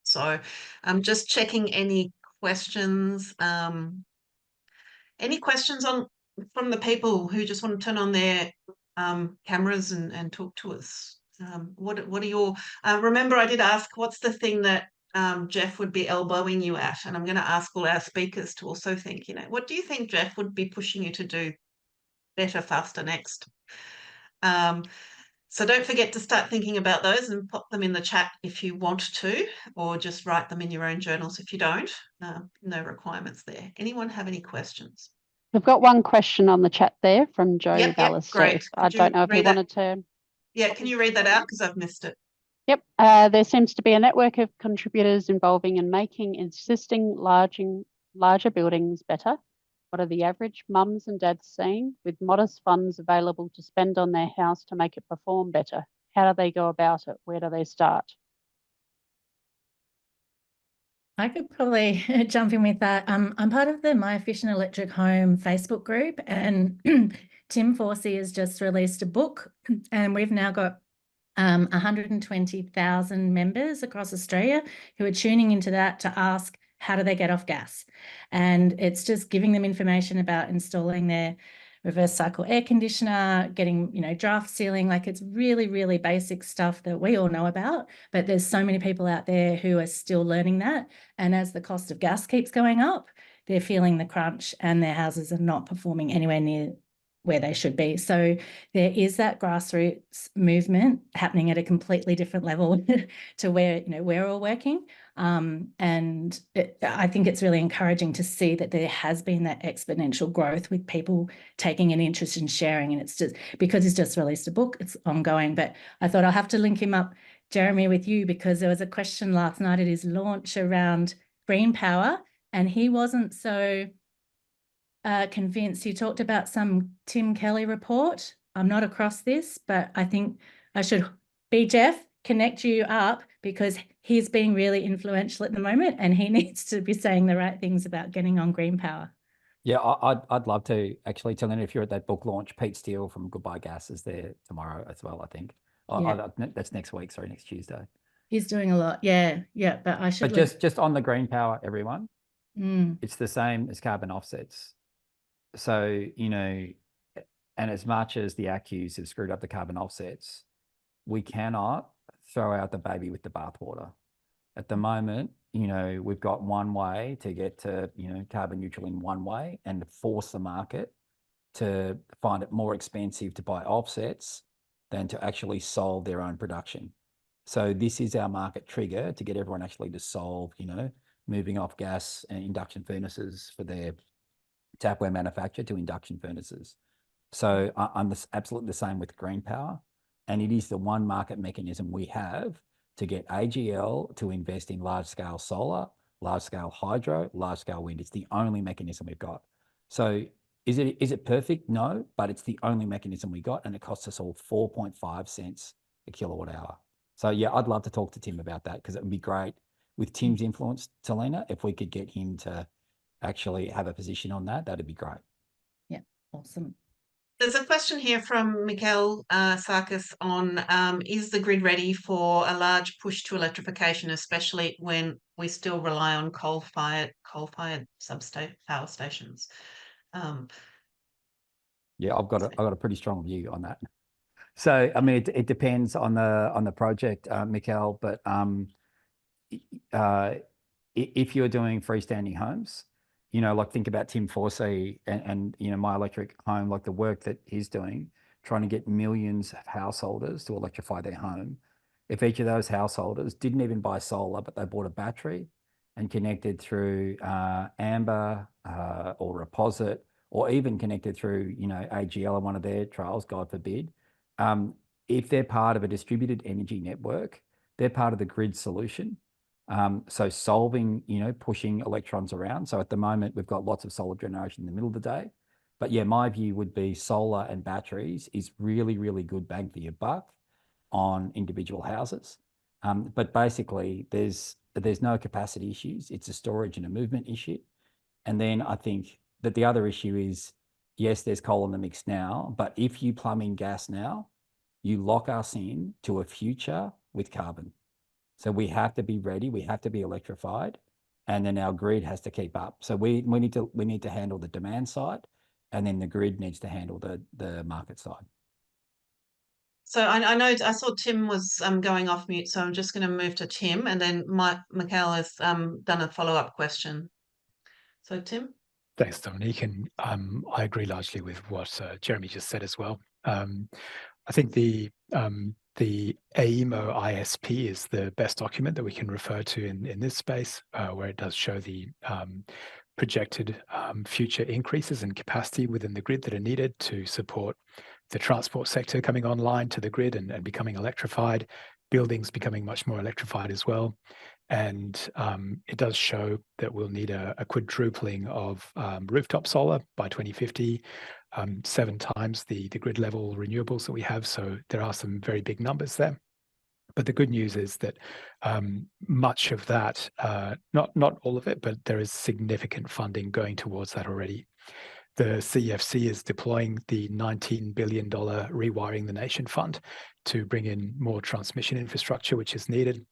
so I'm just checking any questions. Any questions from the people who just want to turn on their cameras and talk to us? What are your, remember I did ask, what's the thing that Jeff would be elbowing you at? And I'm going to ask all our speakers to also think, what do you think Jeff would be pushing you to do better, faster, next? So don't forget to start thinking about those and pop them in the chat if you want to, or just write them in your own journals if you don't. No requirements there. Anyone have any questions? We've got one question on the chat there from Joe Ballister. Great. I don't know if he wanted to. Yeah, can you read that out, because I've missed it? Yep, there seems to be a network of contributors involving in making existing larger buildings better. What are the average mums and dads seeing with modest funds available to spend on their house to make it perform better? How do they go about it? Where do they start? I could probably jump in with that. I'm part of the My Efficient Electric Home Facebook group, and Tim Forsey has just released a book, and we've now got 120,000 members across Australia who are tuning into that to ask, how do they get off gas? And it's just giving them information about installing their reverse cycle air conditioner, getting, draft sealing. Like, it's really, really basic stuff that we all know about, but there's so many people out there who are still learning that. And as the cost of gas keeps going up, they're feeling the crunch and their houses are not performing anywhere near where they should be. So there is that grassroots movement happening at a completely different level to where, we're all working. And I think it's really encouraging to see that there has been that exponential growth with people taking an interest in sharing. And it's just because he's just released a book, it's ongoing. But I thought I'll have to link him up, Jeremy, with you, because there was a question last night at his launch around green power, and he wasn't so convinced. He talked about some Tim Kelly report. I'm not across this, but I think I should Jeff, connect you up, because he's being really influential at the moment and he needs to be saying the right things about getting on green power. Yeah, I'd love to actually tell you, if you're at that book launch, Pete Steele from Goodbye Gas is there tomorrow as well, I think. Yeah. That's next week, sorry, next Tuesday. He's doing a lot. Yeah, but I should. But just on the green power, everyone, it's the same as carbon offsets. So, and as much as the ACCUs have screwed up the carbon offsets, we cannot throw out the baby with the bathwater. At the moment, we've got one way to get to, carbon neutral in one way, and to force the market to find it more expensive to buy offsets than to actually solve their own production. So this is our market trigger to get everyone actually to solve, moving off gas and induction furnaces for their tapware manufacture to induction furnaces. So I'm absolutely the same with green power. And it is the one market mechanism we have to get AGL to invest in large-scale solar, large-scale hydro, large-scale wind. It's the only mechanism we've got. So is it perfect? No, but it's the only mechanism we got, and it costs us all 4.5 cents a kilowatt hour. So yeah, I'd love to talk to Tim about that, because it would be great with Tim's influence, Talina, if we could get him to actually have a position on that, that'd be great. Yeah, awesome. There's a question here from Mikel Sarkis on is the grid ready for a large push to electrification, especially when we still rely on coal-fired power stations? Yeah, I've got a pretty strong view on that. So I mean, it depends on the project, Mikel, but if you're doing freestanding homes, like think about Tim Forsey and My Electric Home, like the work that he's doing, trying to get millions of householders to electrify their home. If each of those householders didn't even buy solar, but they bought a battery and connected through Amber or Reposit, or even connected through, AGL in one of their trials, God forbid, if they're part of a distributed energy network, they're part of the grid solution. So solving, pushing electrons around. So at the moment, we've got lots of solar generation in the middle of the day. But yeah, my view would be solar and batteries is really, really good bang for your buck on individual houses. But basically, there's no capacity issues. It's a storage and a movement issue. And then I think that the other issue is, yes, there's coal in the mix now, but if you plumb in gas now, you lock us in to a future with carbon. So we have to be ready. We have to be electrified, and then our grid has to keep up. So we need to handle the demand side, and then the grid needs to handle the market side. So I know I saw Tim was going off mute, so I'm just going to move to Tim, and then Mikel has done a follow-up question. So Tim. Thanks, Dominique, and I agree largely with what Jeremy just said as well. I think the AEMO ISP is the best document that we can refer to in this space, where it does show the projected future increases in capacity within the grid that are needed to support the transport sector coming online to the grid and becoming electrified, buildings becoming much more electrified as well. And it does show that we'll need a quadrupling of rooftop solar by 2050, 7 times the grid level renewables that we have. So there are some very big numbers there. But the good news is that much of that, not all of it, but there is significant funding going towards that already. The CEFC is deploying the $19 billion Rewiring the Nation Fund to bring in more transmission infrastructure, which is needed.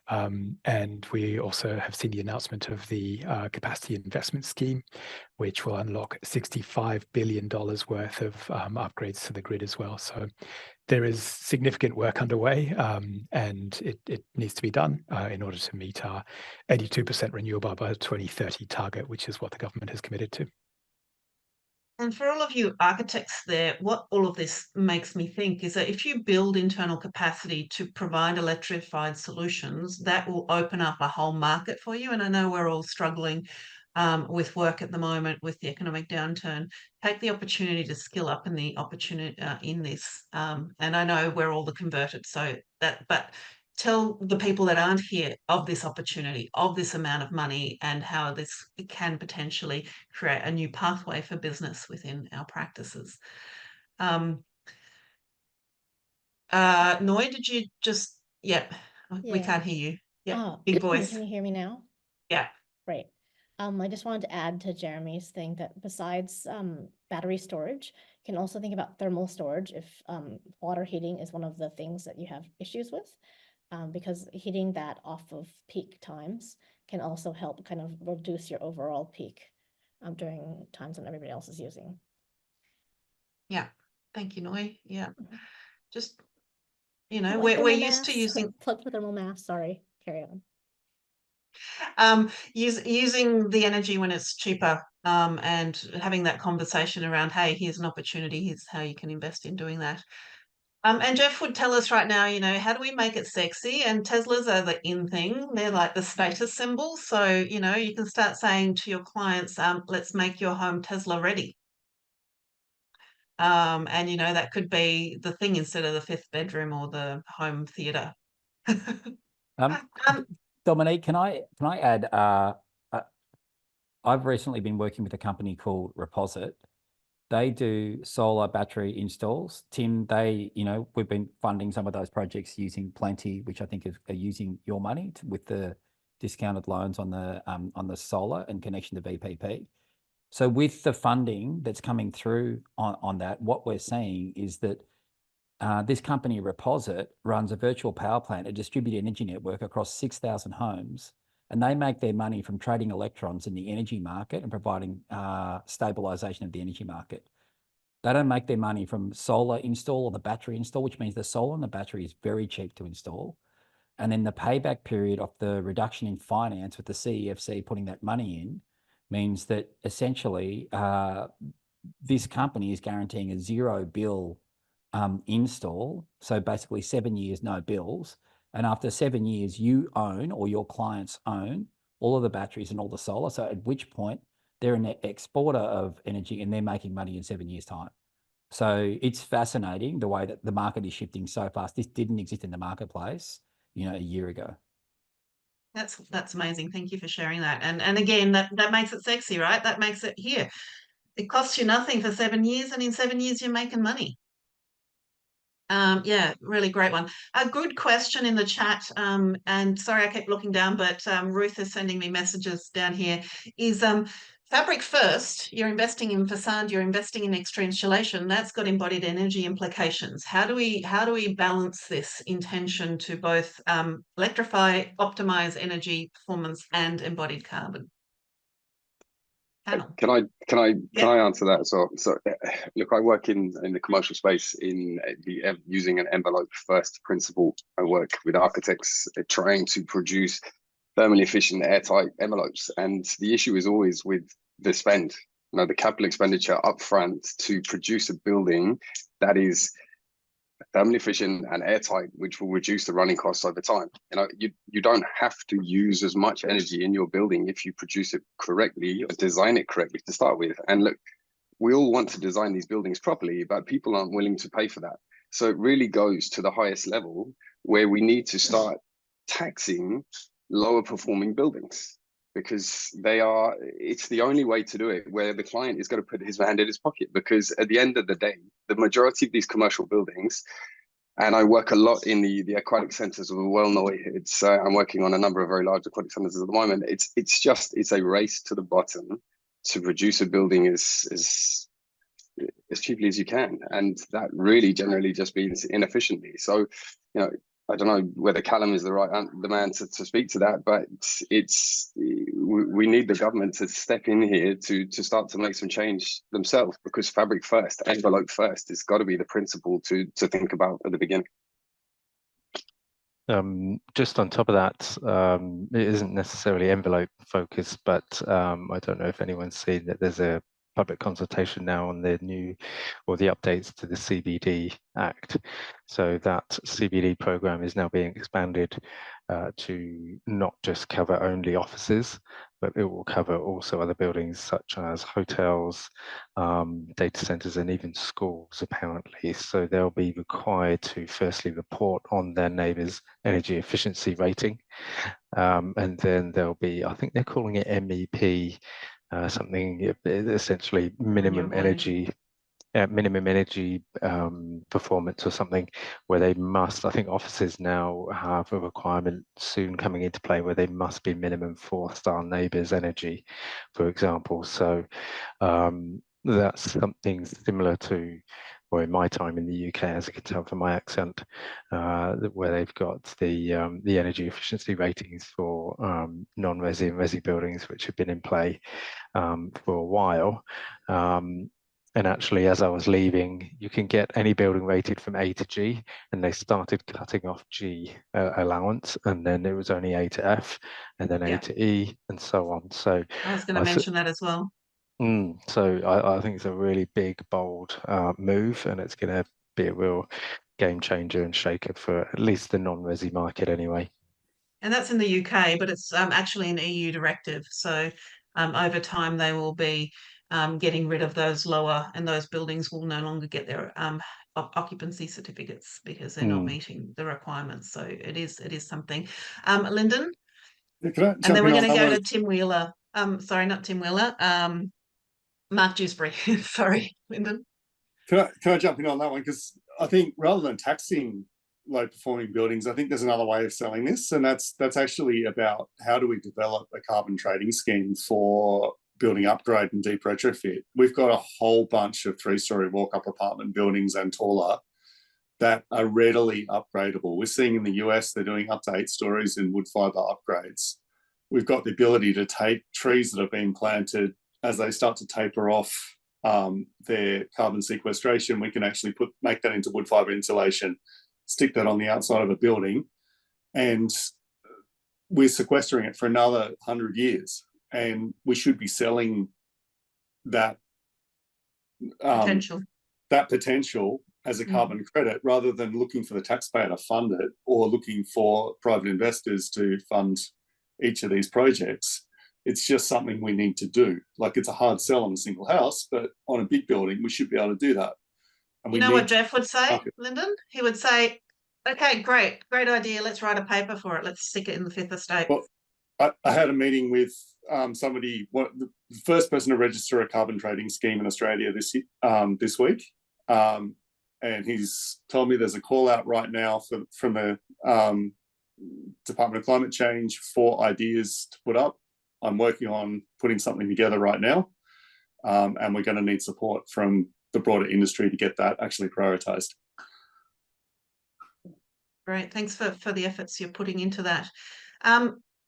And we also have seen the announcement of the Capacity Investment Scheme, which will unlock $65 billion worth of upgrades to the grid as well. So there is significant work underway, and it needs to be done in order to meet our 82% renewable by 2030 target, which is what the government has committed to. And for all of you architects there, what all of this makes me think is that if you build internal capacity to provide electrified solutions, that will open up a whole market for you. And I know we're all struggling with work at the moment with the economic downturn. Take the opportunity to skill up in the opportunity in this. And I know we're all the converted, so that, but tell the people that aren't here of this opportunity, of this amount of money, and how this can potentially create a new pathway for business within our practices. Noi, did you just, we can't hear you. Yeah, big voice. Can you hear me now? Yeah. Great. I just wanted to add to Jeremy's thing that besides battery storage, you can also think about thermal storage if water heating is one of the things that you have issues with. Because heating that off of peak times can also help kind of reduce your overall peak during times when everybody else is using. Yeah, thank you, Noi. Yeah, just, you know, Like we're used to using plug for thermal mass. Sorry, carry on. Using the energy when it's cheaper, and having that conversation around, hey, here's an opportunity, here's how you can invest in doing that. And Jeff would tell us right now, you know, how do we make it sexy? And Teslas are the in thing. They're like the status symbol. So, you know, you can start saying to your clients, let's make your home Tesla ready. And, you know, that could be the thing instead of the 5th bedroom or the home theatre. Dominique, can I add, I've recently been working with a company called Reposit. They do solar battery installs. Tim, we've been funding some of those projects using Plenty, which I think are using your money with the discounted loans on the solar and connection to VPP. So with the funding that's coming through on that, what we're seeing is that this company Reposit runs a virtual power plant, a distributed energy network across 6,000 homes. And they make their money from trading electrons in the energy market and providing stabilization of the energy market. They don't make their money from solar install or the battery install, which means the solar and the battery is very cheap to install. And then the payback period of the reduction in finance with the CEFC putting that money in means that essentially this company is guaranteeing a 0 bill install. So basically 7 years, no bills. And after 7 years, you own or your clients own all of the batteries and all the solar. So at which point they're a net exporter of energy and they're making money in 7 years' time. So it's fascinating the way that the market is shifting so fast. This didn't exist in the marketplace, you know, a year ago. That's amazing. Thank you for sharing that. And again, that makes it sexy, right? That makes it here. It costs you nothing for 7 years, and in 7 years you're making money. Yeah, really great one. A good question in the chat, and sorry I keep looking down, but Ruth is sending me messages down here, is fabric first, you're investing in facade, you're investing in extra insulation, that's got embodied energy implications. How do we balance this intention to both electrify, optimize energy performance and embodied carbon? Can I answer that? So look, I work in the commercial space using an envelope first principle. I work with architects trying to produce thermally efficient airtight envelopes, and the issue is always with the spend. You know, the capital expenditure upfront to produce a building that is thermally efficient and airtight, which will reduce the running costs over time. You know, you don't have to use as much energy in your building if you produce it correctly or design it correctly to start with. And look, we all want to design these buildings properly, but people aren't willing to pay for that. So it really goes to the highest level where we need to start taxing lower performing buildings, because it's the only way to do it, where the client is going to put his hand in his pocket. Because at the end of the day, the majority of these commercial buildings, and I work a lot in the aquatic centres of the well-known. I'm working on a number of very large aquatic centres at the moment. It's a race to the bottom to produce a building as cheaply as you can, and that really generally just means inefficiently. So, I don't know whether Callum is the man to speak to that, but we need the government to step in here to start to make some change themselves, because fabric first, envelope first, has got to be the principle to think about at the beginning. Just on top of that, it isn't necessarily envelope focused, but I don't know if anyone's seen that there's a public consultation now on the updates to the CBD Act. So that CBD program is now being expanded to not just cover only offices, but it will cover also other buildings such as hotels, data centers, and even schools, apparently. So they'll be required to firstly report on their neighbours' energy efficiency rating. And then there'll be, I think they're calling it MEP, something essentially minimum energy performance or something, where they must, I think offices now have a requirement soon coming into play where they must be minimum 4-star neighbours energy, for example. So that's something similar to, or in my time in the UK, as you can tell from my accent, where they've got the energy efficiency ratings for non-resi and resi buildings, which have been in play for a while. And actually, as I was leaving, you can get any building rated from A to G, and they started cutting off G allowance, and then it was only A to F, and then A to E, and so on. So I was going to mention that as well. So I think it's a really big, bold move, and it's going to be a real game changer and shaker for at least the non-resi market anyway. And that's in the UK, but it's actually an EU directive. So over time, they will be getting rid of those lower, and those buildings will no longer get their occupancy certificates because they're not meeting the requirements. So it is something. Lyndon? And then we're going to go to Tim Wheeler. Sorry, not Tim Wheeler. Mark Dewsbury. Sorry, Lyndon. Can I jump in on that one? Because I think rather than taxing low performing buildings, I think there's another way of selling this, and that's actually about how do we develop a carbon trading scheme for building upgrade and deep retrofit. We've got a whole bunch of 3-story walk-up apartment buildings and taller that are readily upgradable. We're seeing in the US they're doing up to 8 stories in wood fibre upgrades. We've got the ability to take trees that have been planted as they start to taper off their carbon sequestration. We can actually make that into wood fibre insulation, stick that on the outside of a building, and we're sequestering it for another 100 years. And we should be selling that potential as a carbon credit, rather than looking for the taxpayer to fund it or looking for private investors to fund each of these projects. It's just something we need to do. Like, it's a hard sell on a single house, but on a big building, we should be able to do that. And you know what Jeff would say, Lyndon? He would say, okay, great idea. Let's write a paper for it. Let's stick it in the Fifth Estate. Well, I had a meeting with somebody, the first person to register a carbon trading scheme in Australia this week. And he's told me there's a call out right now from the Department of Climate Change for ideas to put up. I'm working on putting something together right now, and we're going to need support from the broader industry to get that actually prioritised. Great, thanks for the efforts you're putting into that.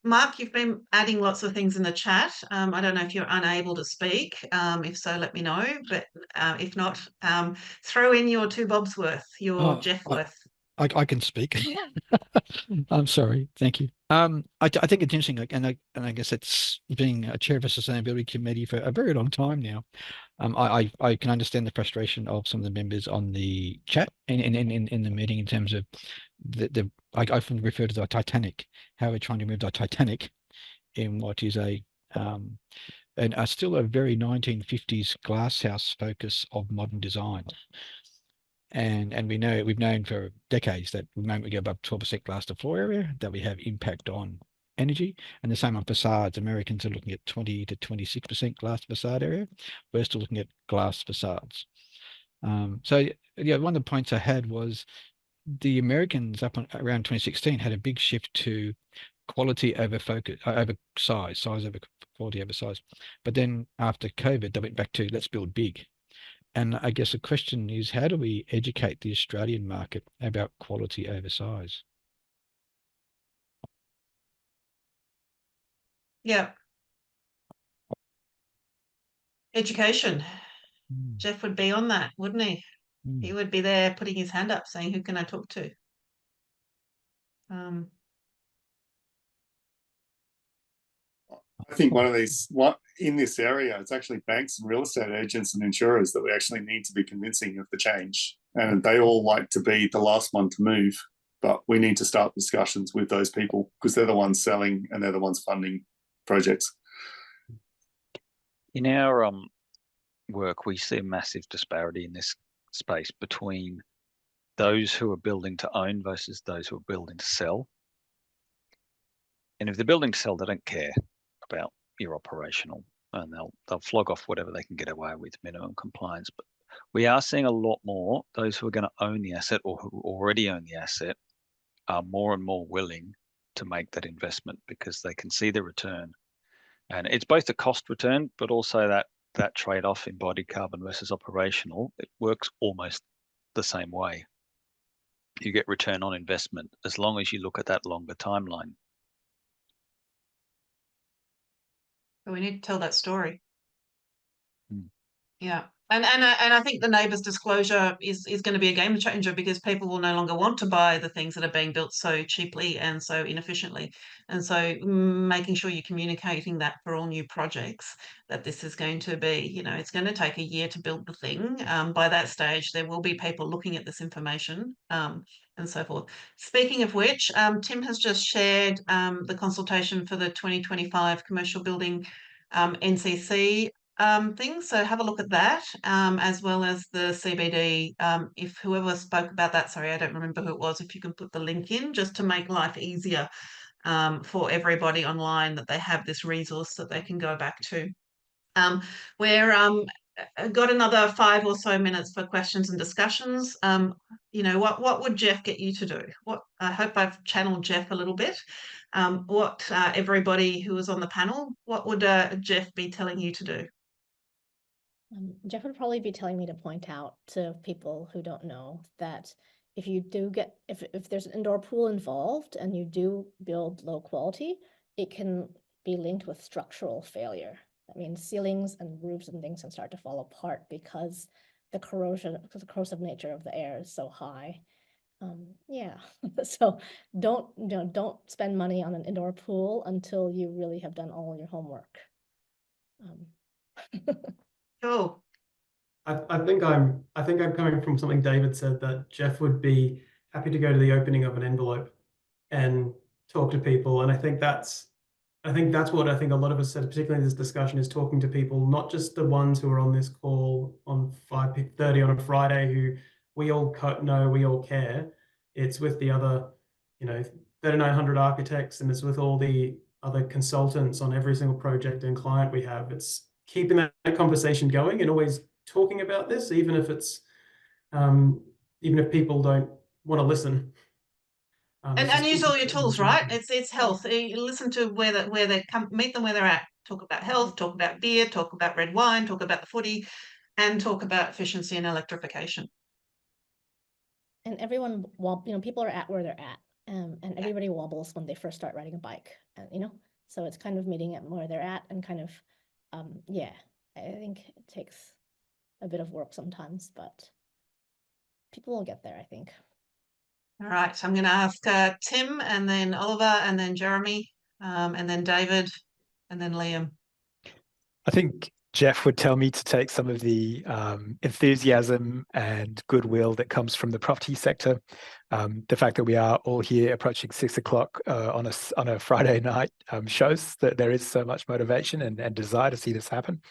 Mark, you've been adding lots of things in the chat. I don't know if you're unable to speak. If so, let me know. But if not, throw in your 2 bobs worth, your Jeff worth. I can speak. I'm sorry. Thank you. I think it's interesting, and I guess it's being a chair of a sustainability committee for a very long time now. I can understand the frustration of some of the members on the chat in the meeting in terms of I often refer to the Titanic, how we're trying to move the Titanic in what is still a very 1950s glasshouse focus of modern design. And we've known for decades that the moment we go above 12% glass to floor area, that we have impact on energy. And the same on facades. Americans are looking at 20 to 26% glass facade area. We're still looking at glass facades. So yeah, one of the points I had was the Americans around 2016 had a big shift to quality over focus, over size over quality over size. But then after COVID, they went back to let's build big. And I guess the question is, how do we educate the Australian market about quality over size? Yeah. Education. Jeff would be on that, wouldn't he? He would be there putting his hand up saying, who can I talk to? I think one of these, in this area, it's actually banks and real estate agents and insurers that we actually need to be convincing of the change. And they all like to be the last one to move, but we need to start discussions with those people because they're the ones selling and they're the ones funding projects. In our work, we see a massive disparity in this space between those who are building to own versus those who are building to sell. And if they're building to sell, they don't care about your operational, and they'll flog off whatever they can get away with, minimum compliance. But we are seeing a lot more those who are going to own the asset or who already own the asset are more and more willing to make that investment because they can see the return. And it's both a cost return, but also that trade-off, embodied carbon versus operational, it works almost the same way. You get return on investment as long as you look at that longer timeline. But we need to tell that story. Yeah. And I think the neighbours disclosure is going to be a game changer because people will no longer want to buy the things that are being built so cheaply and so inefficiently. And so making sure you're communicating that for all new projects, that this is going to be, you know, it's going to take a year to build the thing. By that stage, there will be people looking at this information and so forth. Speaking of which, Tim has just shared the consultation for the 2025 commercial building NCC things. So have a look at that, as well as the CBD. If whoever spoke about that, sorry, I don't remember who it was, if you can put the link in just to make life easier for everybody online, that they have this resource that they can go back to. We're got another 5 or so minutes for questions and discussions. You know, what would Jeff get you to do? I hope I've channeled Jeff a little bit. Everybody who was on the panel, what would Jeff be telling you to do? Jeff would probably be telling me to point out to people who don't know that if you do if there's an indoor pool involved and you do build low quality, it can be linked with structural failure. That means ceilings and roofs and things can start to fall apart because the corrosive nature of the air is so high. Yeah, so don't spend money on an indoor pool until you really have done all your homework. Oh, I think I'm coming from something David said, that Jeff would be happy to go to the opening of an envelope and talk to people. And I think that's what I think a lot of us said, particularly in this discussion, is talking to people, not just the ones who are on this call on 5:30 on a Friday, who we all know, we all care. It's with the other, 3,900 architects, and it's with all the other consultants on every single project and client we have. It's keeping that conversation going and always talking about this, even if it's, even if people don't want to listen. And use all your tools, right? It's health. You listen to where they come, meet them where they're at. Talk about health, talk about beer, talk about red wine, talk about the footy, and talk about efficiency and electrification. And everyone, people are at where they're at, and everybody wobbles when they first start riding a bike, so it's kind of meeting at where they're at and kind of, yeah, I think it takes a bit of work sometimes, but people will get there, I think. All right, so I'm going to ask Tim, and then Oliver, and then Jeremy, and then David, and then Liam. I think Jeff would tell me to take some of the enthusiasm and goodwill that comes from the property sector. The fact that we are all here approaching 6 o'clock on a Friday night shows that there is so much motivation and desire to see this happen.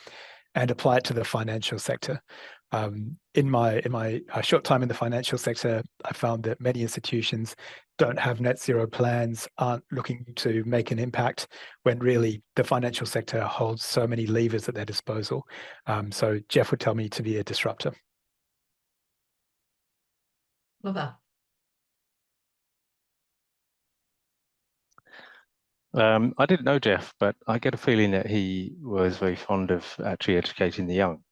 and apply it to the financial sector. In my short time in the financial sector, I found that many institutions don't have net zero plans, aren't looking to make an impact, when really the financial sector holds so many levers at their disposal. So Jeff would tell me to be a disruptor. Love that. I didn't know Jeff, but I get a feeling that he was very fond of actually educating the young.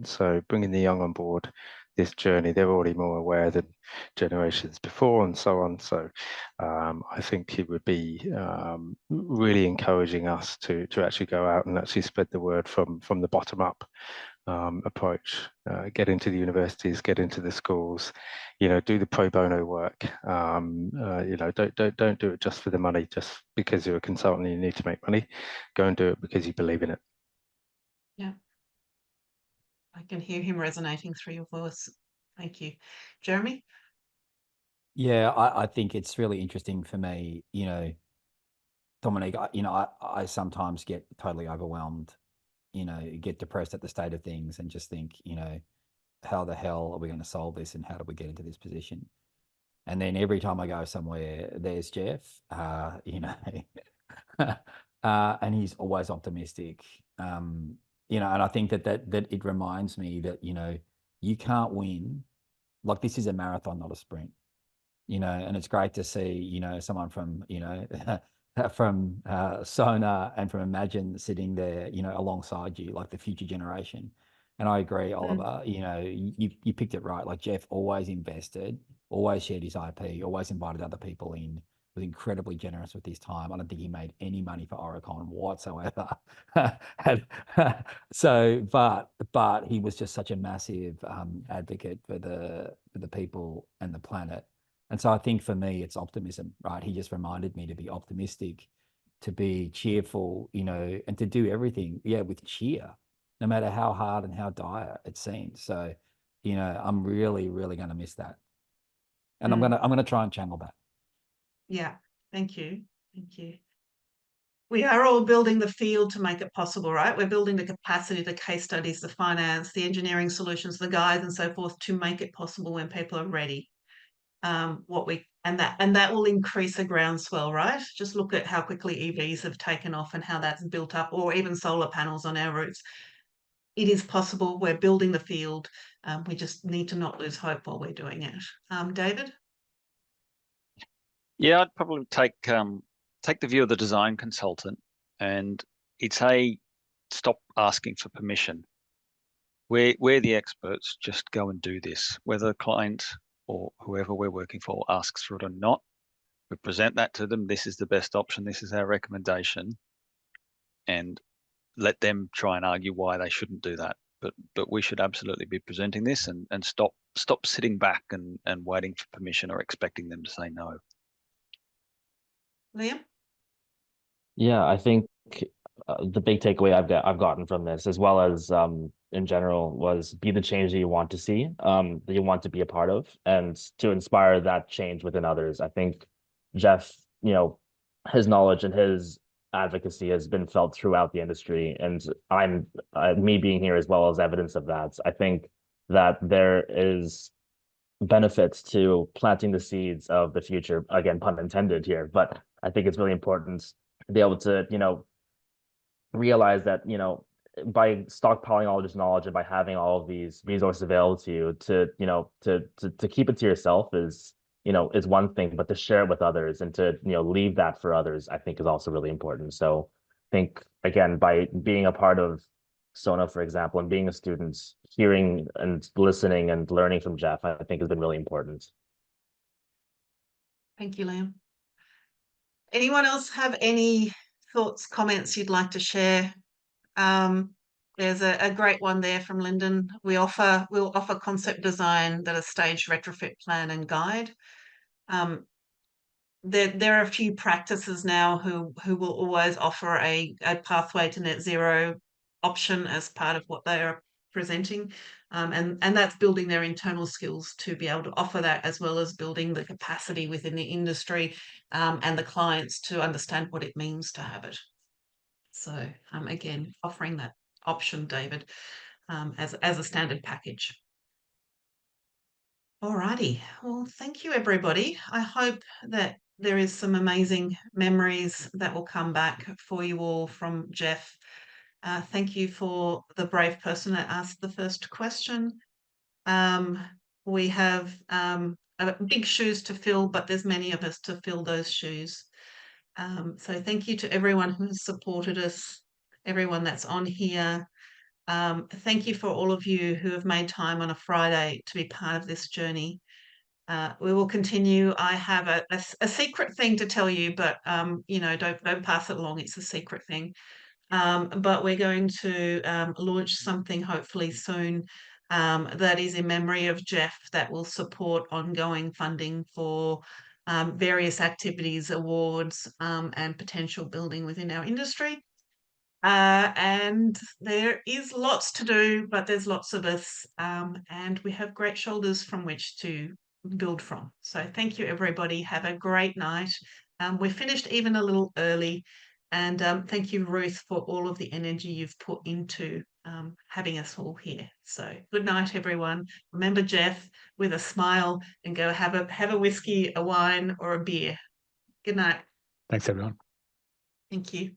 So bringing the young on board this journey, they're already more aware than generations before and so on. So I think he would be really encouraging us to actually go out and actually spread the word from the bottom up approach. Get into the universities, get into the schools, do the pro bono work. Don't do it just for the money, just because you're a consultant and you need to make money. Go and do it because you believe in it. Yeah. I can hear him resonating through your voice. Thank you. Jeremy? Yeah, I think it's really interesting for me, Dominique, I sometimes get totally overwhelmed, get depressed at the state of things and just think, how the hell are we going to solve this and how do we get into this position? And then every time I go somewhere, there's Jeff, and he's always optimistic. And I think that it reminds me that, you can't win. Like, this is a marathon, not a sprint, and it's great to see, someone from, from SONA and from EmAGN sitting there, alongside you, like the future generation. And I agree, Oliver, you picked it right. Like, Jeff always invested, always shared his IP, always invited other people in, was incredibly generous with his time. I don't think he made any money for Oricon whatsoever. So, but he was just such a massive advocate for the people and the planet. And so I think for me, it's optimism, right? He just reminded me to be optimistic, to be cheerful, and to do everything, with cheer, no matter how hard and how dire it seems. So, I'm really, really going to miss that. And I'm going to try and channel that. Yeah, thank you. Thank you. We are all building the field to make it possible, right? We're building the capacity, the case studies, the finance, the engineering solutions, the guides and so forth to make it possible when people are ready. And that will increase the groundswell, right? Just look at how quickly EVs have taken off and how that's built up, or even solar panels on our roofs. It is possible. We're building the field. We just need to not lose hope while we're doing it. David? Yeah, I'd probably take the view of the design consultant, and it's stop asking for permission. We're the experts. Just go and do this, whether the client or whoever we're working for asks for it or not. We present that to them. This is the best option. This is our recommendation, and let them try and argue why they shouldn't do that. But we should absolutely be presenting this and stop sitting back and waiting for permission or expecting them to say no. Liam? Yeah, I think the big takeaway I've gotten from this, as well as in general, was be the change that you want to see, that you want to be a part of, and to inspire that change within others. I think Jeff, his knowledge and his advocacy has been felt throughout the industry, and me being here as well as evidence of that. I think that there is benefits to planting the seeds of the future, again, pun intended here, but I think it's really important to be able to, realize that, by stockpiling all this knowledge and by having all of these resources available to you, to keep it to yourself is one thing, but to share it with others and to, leave that for others, I think is also really important. So I think, again, by being a part of SONA, for example, and being a student, hearing and listening and learning from Jeff, I think has been really important. Thank you, Liam. Anyone else have any thoughts, comments you'd like to share? There's a great one there from Lyndon. We'll offer concept design that is staged retrofit plan and guide. There are a few practices now who will always offer a pathway to net zero option as part of what they are presenting. And that's building their internal skills to be able to offer that, as well as building the capacity within the industry and the clients to understand what it means to have it. So again, offering that option, David, as a standard package. Alrighty, well, thank you, everybody. I hope that there is some amazing memories that will come back for you all from Jeff. Thank you for the brave person that asked the first question. We have big shoes to fill, but there's many of us to fill those shoes. So thank you to everyone who has supported us, everyone that's on here. Thank you for all of you who have made time on a Friday to be part of this journey. We will continue. I have a secret thing to tell you, but you know, don't pass it along. It's a secret thing. But we're going to launch something hopefully soon that is in memory of Jeff, that will support ongoing funding for various activities, awards, and potential building within our industry. And there is lots to do, but there's lots of us, and we have great shoulders from which to build from. So thank you, everybody. Have a great night. We finished even a little early, and thank you, Ruth, for all of the energy you've put into having us all here. So good night, everyone. Remember Jeff with a smile, and go have a whiskey, a wine, or a beer. Good night. Thanks, everyone. Thank you.